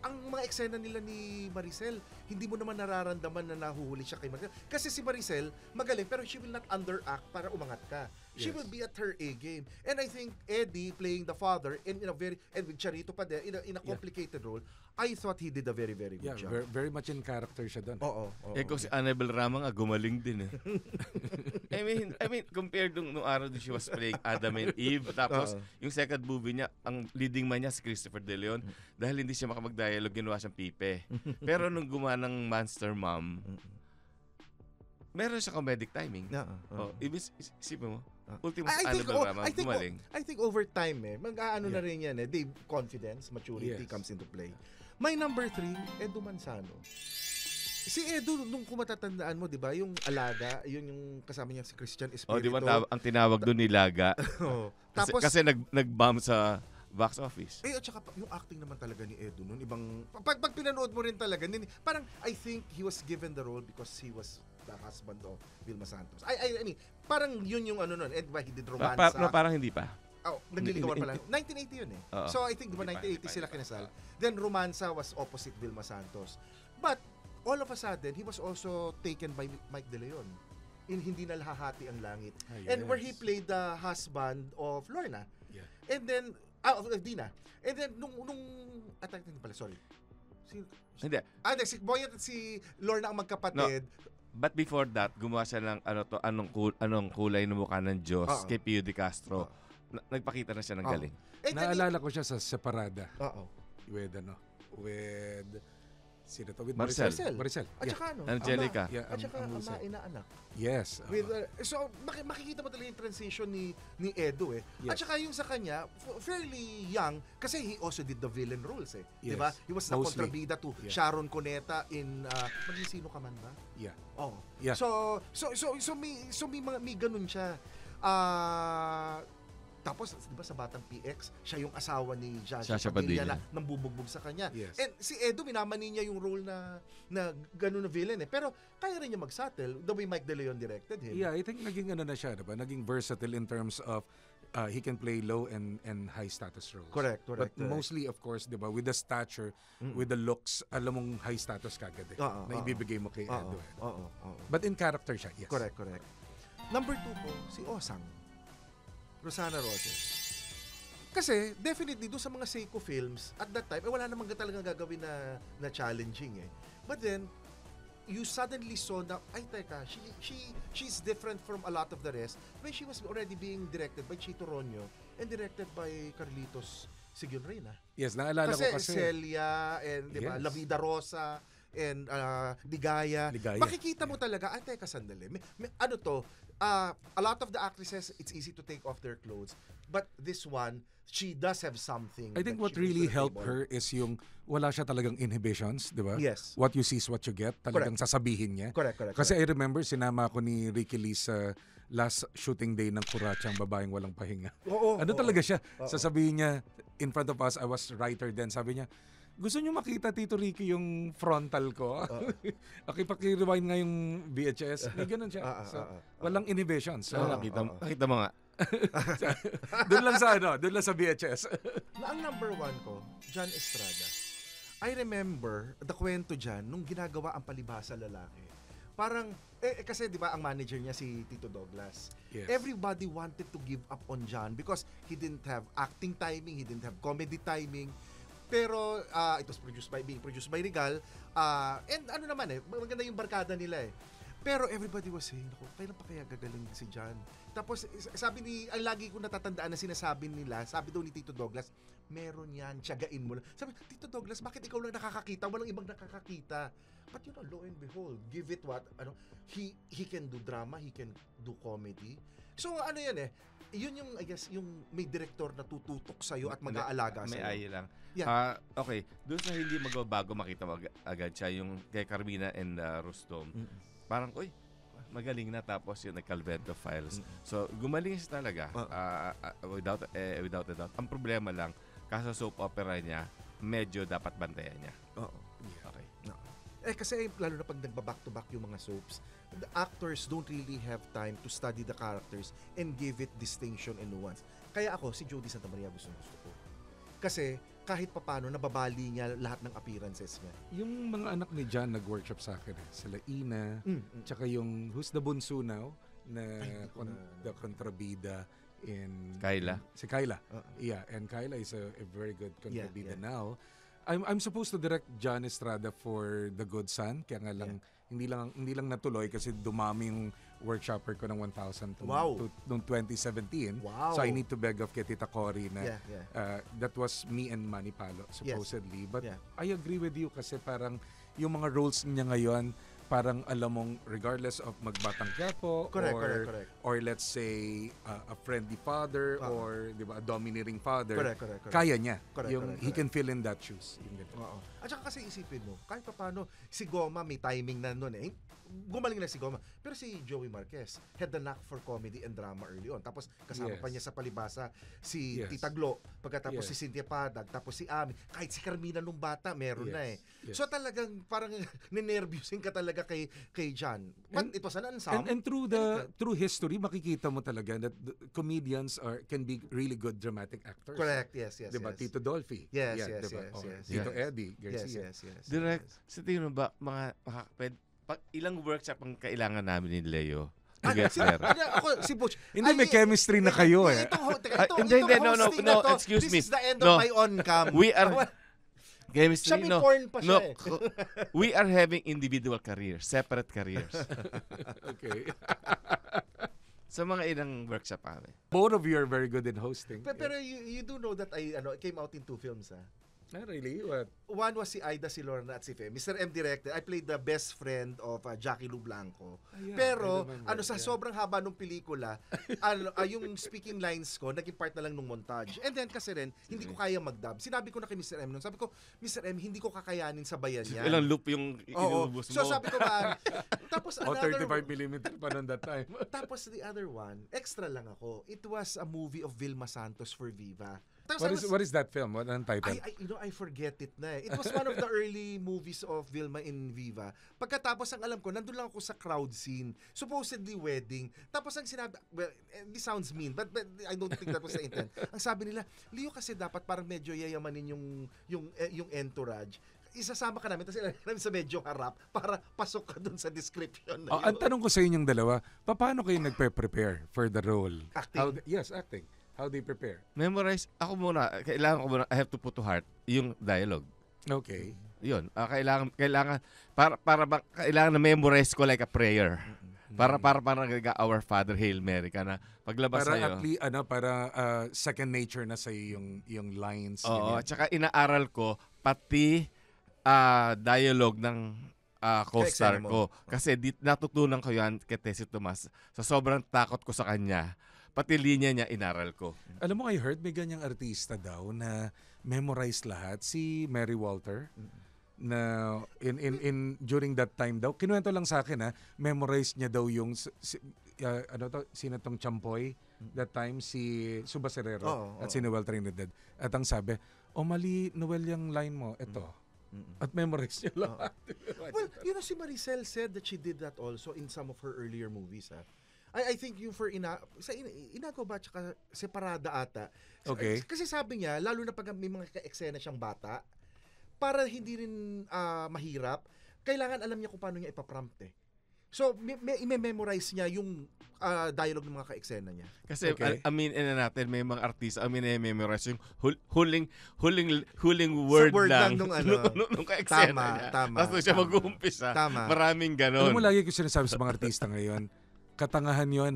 ang mga eksena nila ni Maricel, hindi mo naman nararamdaman na nahuhuli siya kay Maricel. Kasi si Maricel, magaling, pero she will not underact para umangat ka. She will be at her A game. And I think Eddie playing the father and with Charito pa din, in a complicated role, I thought he did a very, very good job. Very much in character siya doon. Oo. Kung si Annabel Rama nga, gumaling din I mean, compared nung araw din she was playing Adam and Eve, tapos yung second movie niya, ang leading man niya si Christopher De Leon, dahil hindi siya makapag-dialogue, ginawa siyang pipe. Pero nung gumawa ng Monster Mom, meron siya comedic timing. Isipin mo, ultimo si Annabel Rama, gumaling. I think over time, mag-aano na rin yan. Confidence, maturity comes into play. My number 3, Edu Manzano. Si Edu, nung kumatatandaan mo, di ba, yung alaga, yun yung kasama niya si Christian Espiritu. Di ba ang tinawag doon ni Laga? Tapos, kasi nag-bomb sa box office. At saka yung acting naman talaga ni Edu noon, ibang, pag pinanood mo rin talaga, parang I think he was given the role because he was the husband of Vilma Santos. I mean, parang yun yung ano nun, and he did Romansa. Parang hindi pa. Nagliligawan pala. 1980 yun So I think diba 1980 sila kinasal. Then Romansa was opposite Vilma Santos. But all of a sudden, he was also taken by Mike De Leon in Hindi Na Lahahati Ang Langit. And where he played the husband of Lorna. Yeah. And then of Dina. And then nung pala, sorry. Hindi. Si Boy at si Lorna ang magkapatid. But before that, gumawa siya ng anong kulay ng mukha ng Diyos kay Pio de Castro. Nagpakita na siya ng galing. Naalala ko siya sa Separada. With sino to? With Maricel. At saka Angelica. At saka ama, inaanak. Yes. So makikita mo talaga yung transition ni Edu At saka yung sa kanya, fairly young, kasi he also did the villain roles Yes. Diba? He was the kontrabida to Sharon Cuneta in Maging Sino Ka Man ba? Yeah. Yeah. So may ganun siya. Tapos, di ba sa Batang PX, siya yung asawa ni Shasha Padilla na nambubugbog sa kanya. Yes. And si Edu, minamani niya yung role na gano'n na villain Pero kaya rin niya mag-settle the way Mike De Leon directed him. Yeah, I think naging na siya, diba? Naging versatile in terms of he can play low and high status roles. Correct. But mostly, of course, diba, with the stature, with the looks, alam mong high status kagad na ibibigay mo kay Edu. But in character siya, yes. Correct. Number 2 po, si Osang. Rosana Roses. Kasi, definitely, doon sa mga Seiko films, at that time, wala namang talagang gagawin na challenging eh. But then, you suddenly saw na, ay teka, she's different from a lot of the rest when she was already being directed by Chito Ronyo and directed by Carlitos Sigion Reyna. Yes, naalala ko kasi. Celia, and di ba, Yes. La Vida Rosa, and Ligaya. Makikita mo talaga, ay teka, sandali. Ano to, a lot of the actresses, it's easy to take off their clothes. But this one, she does have something. I think that what she brings really to the helped table. her is yung wala siya talagang inhibitions, di ba? Yes. What you see is what you get. Talagang sasabihin niya. Correct. Kasi I remember, sinama ko ni Ricky Lee sa last shooting day ng Kurachang Babaeng Walang Pahinga. Oo, Talaga siya? Oo. Sasabihin niya, in front of us, I was writer then, sabi niya, gusto niyo makita, Tito Ricky, yung frontal ko? Okay, paki-rewind nga yung VHS. May ganun siya. So, walang inhibitions. So, Nakita mo nga. doon lang sa VHS. Na ang number 1 ko, John Estrada. I remember, the kwento dyan, nung ginagawa ang Palibhasa Lalaki. Parang, kasi di ba ang manager niya si Tito Douglas. Yes. Everybody wanted to give up on John because he didn't have acting timing, he didn't have comedy timing. Pero it was being produced by Regal. And ano naman maganda yung barkada nila eh. Pero everybody was saying, kailan pa kaya gagaling si John? Tapos sabi ang lagi ko natatandaan na sinasabi nila, sabi daw ni Tito Douglas, meron yan, tiyagain mo lang. Sabi, Tito Douglas, bakit ikaw lang nakakakita? Walang ibang nakakakita. But lo and behold, give it what, he can do drama, he can do comedy. So ano yan yun yung, I guess, yung may director na tututok sa'yo at mag-aalaga sa'yo. May lang. Yeah. Okay, doon sa hindi magbabago makita agad siya, yung kay Carmina and Rustom. Parang, magaling na, tapos yung nag-Calvento Files. So, gumaling siya talaga. Without a doubt. Ang problema lang, kaso soap opera niya, medyo dapat bantayan niya. Oo. Okay. No. Kasi lalo na pag nagba-back-to-back yung mga soaps, the actors don't really have time to study the characters and give it distinction and nuance. Kaya ako, si Jody Santa Maria gusto ko. Kasi kahit papano, nababali niya lahat ng appearances niya. Yung mga anak ni John nag-workshop sa akin sila Ina, tsaka yung Who's the Bunso Now, na the kontrabida in Kyla. Si Kyla. Yeah, and Kyla is a very good kontrabida now. I'm supposed to direct John Estrada for The Good Son, kaya nga lang hindi lang natuloy kasi dumami yung workshopper ko ng 1,000 noong 2017. Wow. So I need to beg off kay Tita Cory na that was me and Manny Palo supposedly. But I agree with you kasi parang yung mga roles niya ngayon, parang alam mong regardless of magbatang Quiapo correct. or let's say a friendly father or di ba a domineering father, correct. kaya niya. Correct. He can fill in that shoes. At saka kasi isipin mo, kahit paano, si Goma may timing na nun gumaling na si Goma. Pero si Joey Marquez had the knack for comedy and drama early on. Tapos kasama pa niya sa Palibhasa si Tita Glo, pagkatapos si Cynthia Padag, tapos si Ami, kahit si Carmina nung bata meron na So talagang parang ninervyusin ka talaga kay John. But it was an ensemble. And through history, makikita mo talaga that comedians can be really good dramatic actors. Correct, yes. Diba? Tito Dolphy. Yes. Tito Eddie Garcia. Yes. Direct, sa tingin mo ba, ilang workshop ang kailangan namin ni Leo? Ako, si Butch. Hindi, may chemistry na kayo No, excuse me. This is the end of my on-cam. We are... Chemistry, siya porn pa siya We are having individual careers, separate careers. Okay. Sa mga ilang workshop kami. Both of you are very good in hosting. Pero you do know that I came out in 2 films, Not really? What? One was si Aida Silorna at si Fe. Mr. M directed. I played the best friend of Jackie Lu Blanco. Pero, sa sobrang haba ng pelikula, yung speaking lines ko, naging part na lang nung montage. And then, kasi rin, hindi ko kaya mag-dub. Sinabi ko na kay Mr. M nun. Sabi ko, Mr. M, hindi ko kakayanin sa bayan yan. Ilang loop yung inubos mo. So, sabi ko tapos another... 35mm pa noon that time. Tapos the other one, extra lang ako. It was a movie of Vilma Santos for Viva. What is that film? What ang title? I forget it na. It was one of the early movies of Vilma in Viva. Pagkatapos, ang alam ko, nandun lang ako sa crowd scene. Supposedly wedding. Tapos ang sinabi, well, this sounds mean, but I don't think that was the intent. Ang sabi nila, Leo, kasi dapat parang medyo yayamanin yung entourage. Isasama ka namin, tapos namin sa medyo harap para pasok ka dun sa description na ang tanong ko sa inyong dalawa, paano kayo nagpe-prepare for the role? Acting? Yes, acting. How do you prepare? Memorize. Ako muna, kailangan ko muna, I have to put to heart yung dialogue. Okay. Yun. Kailangan, kailangan na memorize ko like a prayer. Para Our Father, Hail Mary ka na. Paglabas Para sa'yo. para second nature na sa'yo yung lines. Oo. ganyan. At saka inaaral ko, pati dialogue ng co-star Ka-eksena mo. ko. Kasi natutunan ko yan kay Tessie Tomas. Sa sobrang takot ko sa kanya, pati linya niya inaral ko. Alam mo, I heard may ganyang artista daw na memorize lahat. Si Mary Walter. Na during that time daw, kinuwento lang sa akin memorize niya daw yung sino tong Champoy that time, si Suba Serrero at si Noel Trinidad. At ang sabi, mali Noel yung line mo, ito. At memorize niya lahat. Well, si Maricel said that she did that also in some of her earlier movies. I think yung for Inago ba tsaka Separada ata. Okay. Kasi sabi niya, lalo na pag may mga ka-eksena siyang bata, para hindi rin mahirap, kailangan alam niya kung paano niya ipaprompt. So, i-memorize niya yung dialogue ng mga ka-eksena niya. Kasi Okay. aminin na natin, may mga artista, memorize yung huling word lang nung nung ka-eksena niya. Tama. Tapos siya mag-uumpisa. Tama. Maraming Alam mo, ganon. lagi ko sinasabi sa mga artista ngayon, katangahan yon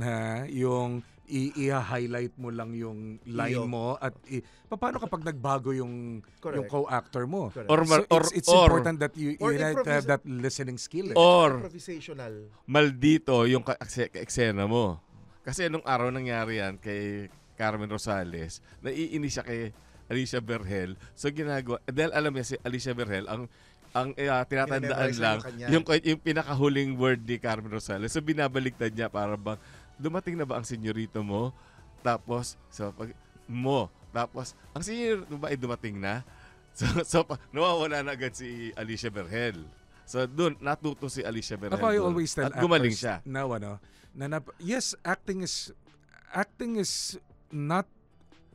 yung i-highlight mo lang yung line Iyo. mo at paano kapag nagbago yung Correct. co-actor mo. Correct. It's important that you or have to have that listening skill. Or Improvisational. maldito yung ka-eksena mo. Kasi nung araw nangyari yan kay Carmen Rosales, naiinis siya kay Alicia Berhel. So ginagawa, dahil alam niya si Alicia Berhel, ang tinatandaan Minememorize lang lang yung pinakahuling word ni Carmen Rosales. So binabaliktad niya para bang dumating na ba ang senyorito mo? Tapos tapos ang senyorito ba ay dumating na? So nawawala na agad si Alicia Berhel. So doon natuto si Alicia Berhel. Ako, I doon. always tell At gumaling actors siya. now, yes, acting is not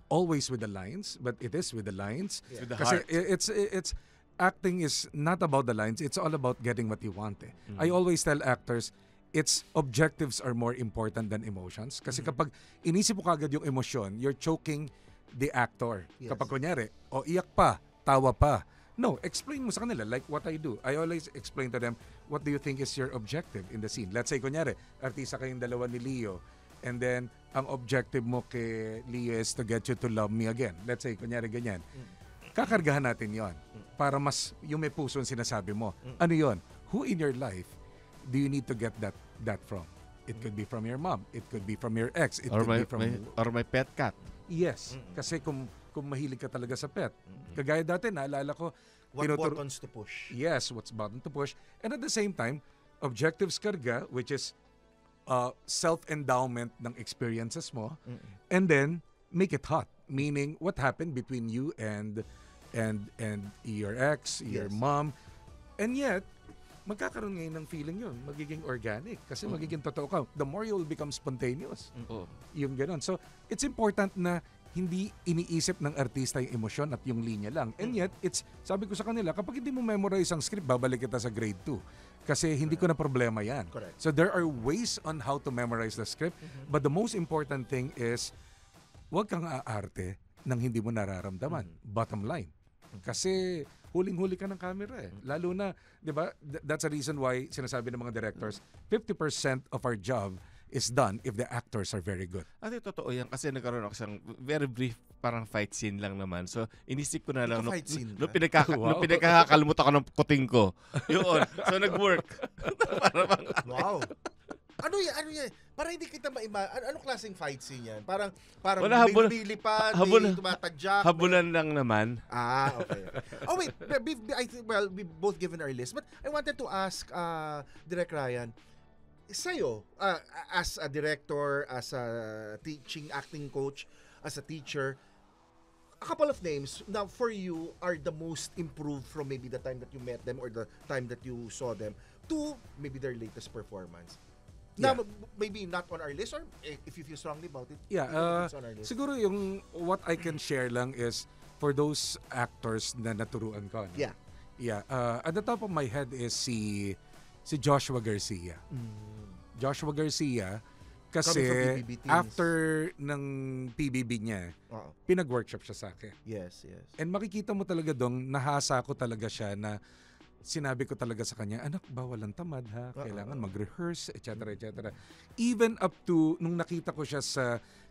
always with the lines, but it is with the lines. With the Kasi heart. it's acting is not about the lines, it's all about getting what you want. I always tell actors, it's objectives are more important than emotions. Kasi kapag inisip mo kagad yung emosyon, you're choking the actor. Yes. Kapag kunyari, iyak pa, tawa pa. No, explain mo sa kanila like what I do. I always explain to them, what do you think is your objective in the scene? Let's say, kunyari, artista kayong dalawa ni Leo, and then, ang objective mo kay Leo is to get you to love me again. Let's say, kunyari, ganyan. Kakargahan natin yon para mas yung may puso ang sinasabi mo. Ano yon? Who in your life do you need to get that from? It could be from your mom. It could be from your ex. It Or could be from... my pet cat. Yes. Kasi kung mahilig ka talaga sa pet. Kagaya dati, naalala ko, What tinuturo- buttons to push? Yes, what's button to push. And at the same time, objectives karga, which is self-endowment ng experiences mo. And then, make it hot. Meaning, what happened between you and your ex, your Yes. mom. And yet, magkakaroon ngayon ng feeling yun. Magiging organic. Kasi magiging totoo ka. The more you will become spontaneous. Oh. Yung ganun. So, it's important na hindi iniisip ng artista yung emosyon at yung linya lang. And yet, sabi ko sa kanila, kapag hindi mo memorize ang script, babalik kita sa grade 2. Kasi hindi ko na problema yan. Correct. So, there are ways on how to memorize the script. But the most important thing is, huwag kang aarte nang hindi mo nararamdaman. Bottom line. Kasi huling-huli ka ng camera Lalo na, di ba, that's a reason why sinasabi ng mga directors, 50% of our job is done if the actors are very good. Ate, totoo yan. Kasi nagkaroon ako isang very brief parang fight scene lang naman. So, inisip ko na lang. Fight scene Nung ka? Wow. pinagkakakalmut ako ng kuting ko. Yun. So, nag-work. Wow. Ano yan? Para hindi kita anong klaseng fight scene yan? Parang Wala, lumilipad, habol- tumatadyak. Habulan lang naman. Okay. Oh wait, I think we've both given our list, but I wanted to ask Direk Ryan, sa'yo, as a director, as a teaching acting coach, as a teacher, a couple of names now for you are the most improved from maybe the time that you met them or the time that you saw them to maybe their latest performance. Now, maybe not on our list, or if you feel strongly about it, Yeah, it's on our list. siguro yung what I can share lang is for those actors na naturuan ko. No? Yeah. Yeah, at the top of my head is si Joshua Garcia. Joshua Garcia, Coming from Kasi PBB teens. after ng PBB niya, Oo. pinag-workshop siya sa akin. Yes. And makikita mo talaga dong, nahasa ko talaga siya na sinabi ko talaga sa kanya, anak, bawal ang tamad ha, kailangan mag-rehearse, etc. Even up to, nung nakita ko siya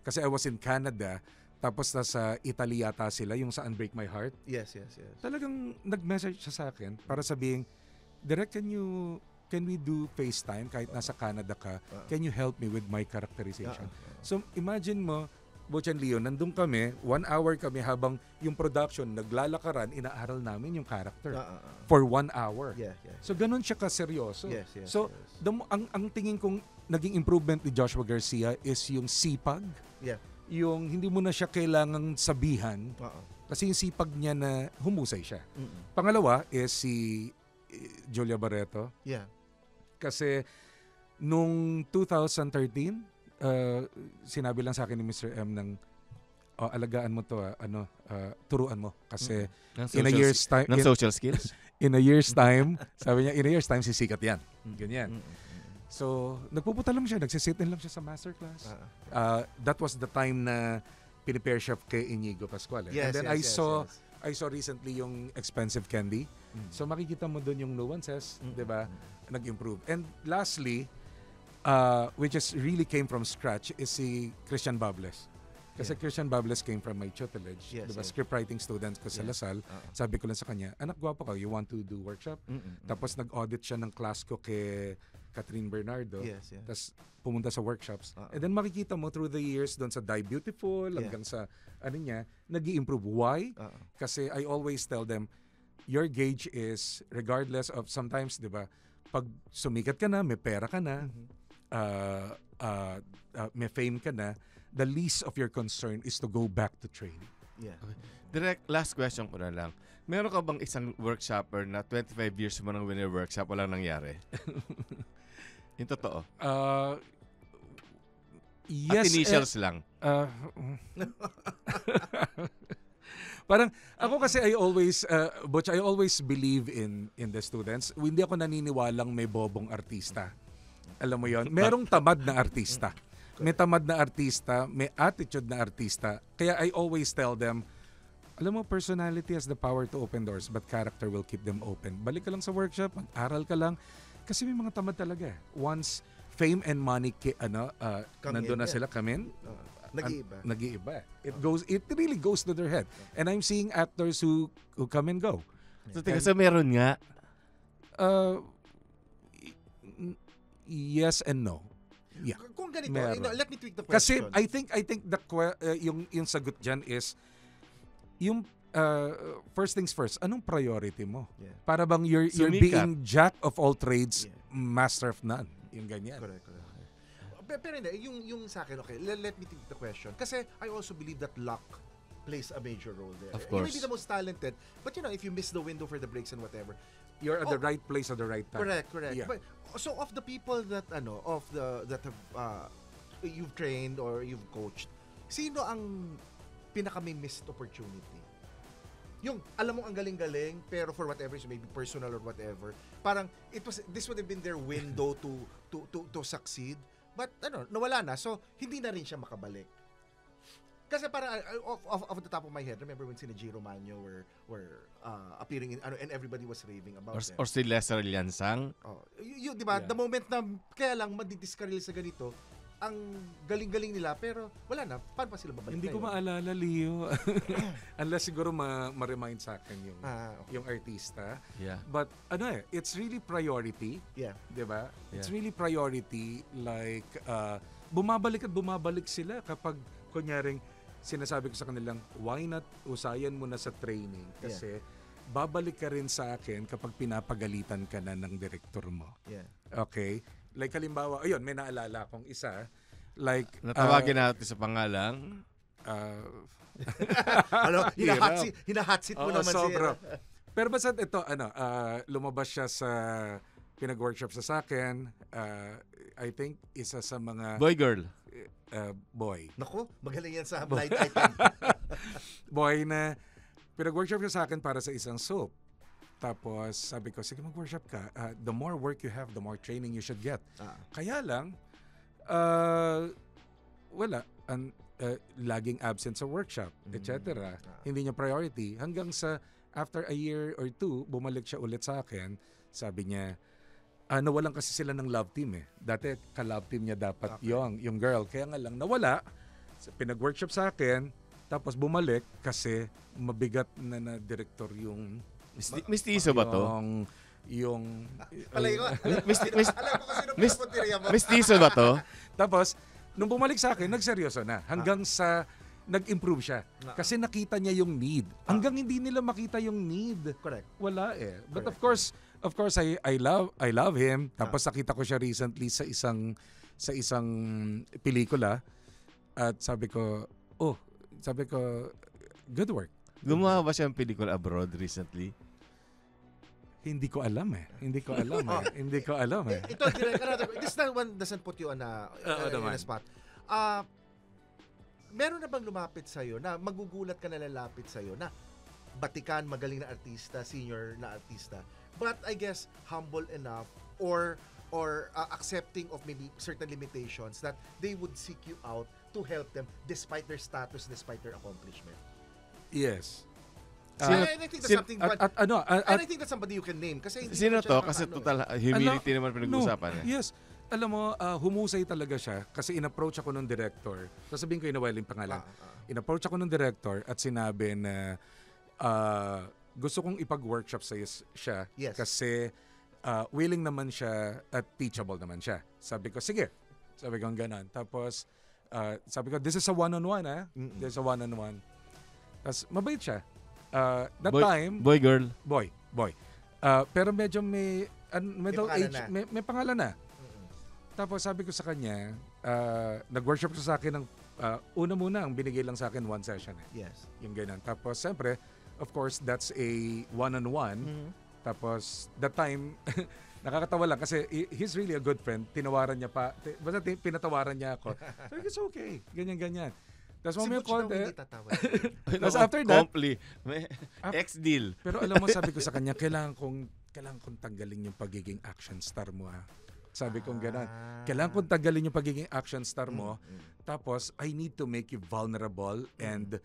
kasi I was in Canada, tapos nasa Italy yata sila, yung sa Unbreak My Heart. Yes. Talagang nag-message siya sa akin para sabihin, Direk, can we do FaceTime kahit nasa Canada ka? Can you help me with my characterization? So imagine mo, Butch and Leo, nandun kami, 1 hour kami habang yung production naglalakaran, inaaral namin yung character for 1 hour. Yeah. So ganun siya kaseryoso. Yes. So ang tingin kong naging improvement ni Joshua Garcia is yung sipag. Yeah. Yung hindi mo na siya kailangang sabihan kasi yung sipag niya na humusay siya. Pangalawa is si Julia Barreto. Yeah. Kasi nung 2013, sinabi lang sa akin ni Mr. M ng alagaan mo to, turuan mo kasi in a year's time social skills. In a year's time, sabi niya, in a year's time sisikat yan. Ganyan. So, nagpupunta lang siya, nagsisit-in lang siya sa masterclass. That was the time na pinipare siya kay Inigo Pascual. Yes, and then yes, I saw recently yung Expensive Candy. So makikita mo doon yung nuances, 'di ba? Nag-improve. And lastly, which is really came from scratch is si Christian Bables. Kasi Christian Bables came from my tutelage, Yes, 'di ba? yes. Script writing students ko sa Lasal. Sabi ko lang sa kanya, anak, gwapo ka, you want to do workshop? Tapos nag-audit siya ng class ko kay Catherine Bernardo. Yes. Tapos pumunta sa workshops. And then makikita mo through the years doon sa Die Beautiful hanggang sa niya, nag-i-improve. Why? Kasi I always tell them, your gauge is regardless of sometimes, 'di ba? Pag sumikat ka na, may pera ka na, may fame ka na, the least of your concern is to go back to training. Yeah. Direct, last question ko na lang. Meron ka bang isang workshopper na 25 years mo nang winner-workshop, walang nangyari? Yung totoo. Yes. At initials lang. Parang ako kasi Butch, I always believe in the students. Hindi ako naniniwalang may bobong artista. Alam mo 'yon? Merong tamad na artista. May tamad na artista, may attitude na artista. Kaya I always tell them, alam mo, personality has the power to open doors, but character will keep them open. Balik ka lang sa workshop, mag-aral ka lang. Kasi may mga tamad talaga. Once fame and money nandun na sila, come in, nag-iiba. It really goes to their head. And I'm seeing actors who come and go. So, kasi meron nga. Yes and no. Yeah. Kung ganito, let me tweak the Kasi question. I think yung sagot diyan is yung first things first, anong priority mo? Yeah. Para bang you're being jack of all trades, master of none. Yung ganyan. Correct. Pero hindi, yung sa akin, okay, let me think the question. Kasi I also believe that luck plays a major role there. Of You may course. be the most talented, but if you miss the window for the breaks and whatever, You're at the right place at the right time. correct. Yeah. But, so of the people that that have you've trained or you've coached, sino ang pinaka may missed opportunity? Yung alam mo ang galing-galing pero for whatever reason, maybe personal or whatever, parang this would have been their window to succeed, but nawala na, so hindi na rin siya makabalik. Kasi parang off the top of my head, remember when sina G. Romano were appearing in and everybody was raving about them. Or si Lester Liansang. Yun, di ba? Yeah. The moment na kaya lang madidiskaril sa ganito, ang galing-galing nila pero wala na. Paano pa sila babalik? Hindi ko maalala, Leo. Unless siguro ma-remind sa akin yung artista. Yeah. But it's really priority. Yeah. 'Di ba? It's Yeah. really priority, like bumabalik at bumabalik sila kapag kunyaring sinasabi ko sa kanilang, why not usayan mo na sa training kasi babalik ka rin sa akin kapag pinapagalitan ka na ng direktor mo. Yeah. Okay? Like halimbawa, ayun, may naalala akong isa. Like Natawagin natin sa pangalang. Hina-hot seat mo naman sobra. siya. Pero basta ito, lumabas siya sa pinag-workshop sa akin. I think isa sa mga Boy, girl. boy. Naku, magaling yan sa blind item. Boy na pinag-workshop siya sa akin para sa isang soap. Tapos sabi ko, sige mag-workshop ka. The more work you have, the more training you should get. Kaya lang, Wala. Laging absent sa workshop, etc. Hindi niya priority. Hanggang sa after a year or 2, bumalik siya ulit sa akin. Sabi niya, nawalan kasi sila ng love team eh. Dati ka-love team niya dapat yung girl. Kaya nga lang nawala. Pinag-workshop sa akin. Tapos bumalik kasi mabigat na director yung... Mistiso ba to? Yung... Palay ko. Alam ko kasi nung pinapuntirya mo. Mistiso ba to? Tapos, nung bumalik sa akin, nagseryoso na. Hanggang sa nag-improve siya. Kasi nakita niya yung need. Hanggang hindi nila makita yung need. Correct. Wala eh. But of course I love him. Tapos nakita ko siya recently sa isang pelikula. At sabi ko, good work. Gumawa ba siya ng pelikula abroad recently? Hindi ko alam eh. Hindi ko alam eh. Ito, this one doesn't put you on a spot. Meron na bang lumapit sa'yo na magugulat ka na lalapit sa'yo na batikan, magaling na artista, senior na artista, but I guess humble enough or accepting of maybe certain limitations that they would seek you out to help them despite their status, despite their accomplishment? Yes. And I think that's something and I think that's somebody you can name kasi hindi Sino naman to? siya Kasi total humility naman pinag-uusapan. No, yes. Alam mo, humusay talaga siya kasi in-approach ako ng director. Sasabihin ko yung pangalan. In-approach ako ng director at sinabi na gusto kong ipag-workshop siya kasi willing naman siya at teachable naman siya. Sabi ko, sige. Sabi ko, ganon. Tapos, sabi ko, this is a one-on-one, This is a one-on-one. Tapos, mabait siya. That time... Boy, girl? Boy. Pero medyo may middle age, may pangalan na. Tapos sabi ko sa kanya, nag-workshop siya sa akin ng una muna, ang binigay lang sa akin 1 session. Yes. Yung ganyan. Tapos siyempre, of course, that's a one-on-one. Tapos that time, nakakatawa lang kasi he's really a good friend. Tinawaran niya pa. Basta pinatawaran niya ako. So it's okay. Ganyan. Tapos mamaya konti. Tapos after that, may ex-deal. Pero alam mo, sabi ko sa kanya, kailangan kong tanggalin yung pagiging action star mo. Sabi kong gano'n. Kailangan kong tanggalin yung pagiging action star mo. Tapos, I need to make you vulnerable and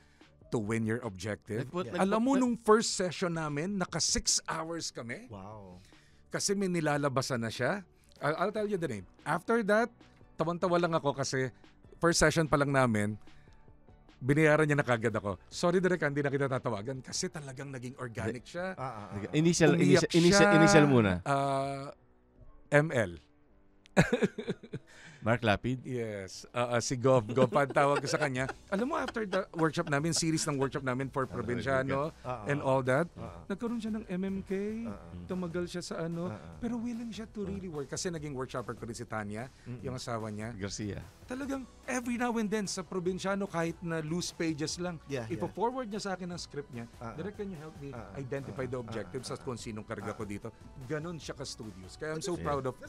to win your objective. Alam mo, nung first session namin, naka 6 hours kami. Wow. Kasi may nilalabasan na siya. I'll tell you the name. After that, tawan-tawa lang ako kasi first session pa lang namin, binayaran niya na kagad ako. Sorry, Direk, hindi na kita tatawagan kasi talagang naging organic siya. Initial muna. ML. Mark Lapid? Yes. Si Gov ang tawag ko sa kanya. Alam mo, after the workshop namin, series ng workshop namin for Provinciano and all that, nagkaroon siya ng MMK, tumagal siya sa pero willing siya to really work. Kasi naging workshopper ko rin si Tanya, yung asawa niya. Garcia. Talagang every now and then sa Provinciano, kahit na loose pages lang, ipo-forward niya sa akin ang script niya. Direct, can you help me identify the objectives at kung sinong karga ko dito? Ganon siya ka-studios. Kaya I'm so proud of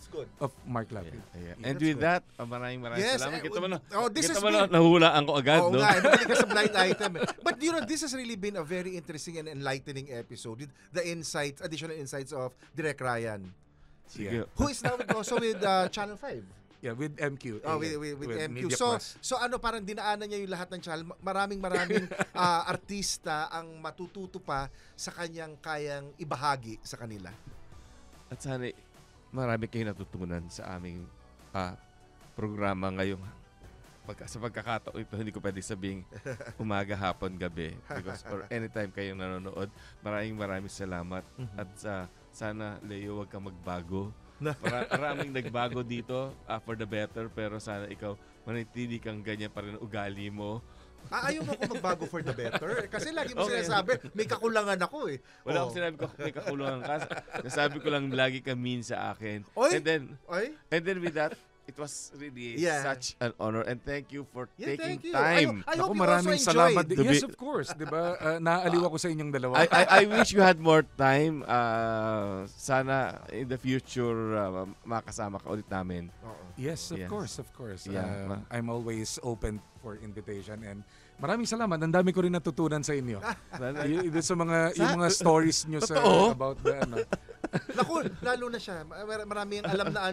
Mark Lapid. And with that, maraming salamat. Kita mo has nahulaan ko agad, no? Oo nga, nabalik ka sa blind item. But this has really been a very interesting and enlightening episode with the additional insights of Direk Ryan. Sige. Who is now also with Channel 5. Yeah, with MQ. With MQ. Media So parang dinaanan niya yung lahat ng channel. Maraming artista ang matututo pa sa kanyang kayang ibahagi sa kanila. At sana marami kayong natutunan sa aming programa ngayong sa pagkakataon ito, hindi ko pwede sabing umaga, hapon, gabi because or anytime kayong nanonood, maraming salamat at sana, Leo, wag kang magbago. Maraming nagbago dito for the better, pero sana ikaw manatili kang ganyan pa rin ang ugali mo. Ayaw mo ko magbago for the better? Kasi lagi mo sinasabi, may kakulangan ako eh. Wala akong sinabi ko may kakulangan ka. Nasabi ko lang lagi ka mean sa akin. Oy? And then with that, it was really such an honor and thank you for taking you. time. I hope you maraming also salamat. enjoyed. Yes, of course. Diba? Naaaliw ako sa inyong dalawa. I wish you had more time. Sana in the future makasama ka ulit namin. Yes, of course. Yeah. I'm always open for invitation and maraming salamat. Ang dami ko rin natutunan sa inyo. Sa mga yung mga stories nyo sa about the Naku, lalo na siya. Marami ang alam na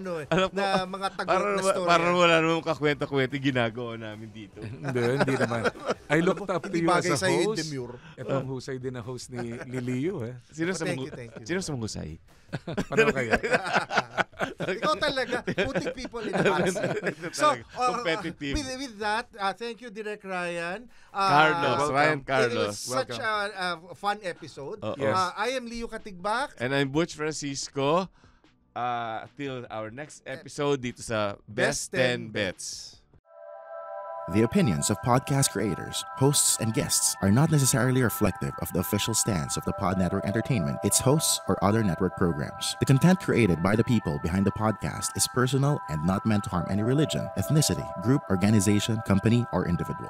na mga tagot na story. Parang wala namang kakwenta-kwenta ginagawa namin dito. Hindi naman. I looked up to you as a host. Demure. Ito ang husay din na host ni Liliu. Sino Thank you. sa husay? Paano kaya? Ikaw talaga, putting people in the past. So, competitive. With that, thank you, Direk Ryan. Ryan Carlos. It was such a fun episode. Yes. I am Leo Katigbak. And I'm Butch Francisco. Till our next episode dito sa Best 10 Bets. The opinions of podcast creators, hosts, and guests are not necessarily reflective of the official stance of the Pod Network Entertainment, its hosts, or other network programs. The content created by the people behind the podcast is personal and not meant to harm any religion, ethnicity, group, organization, company, or individual.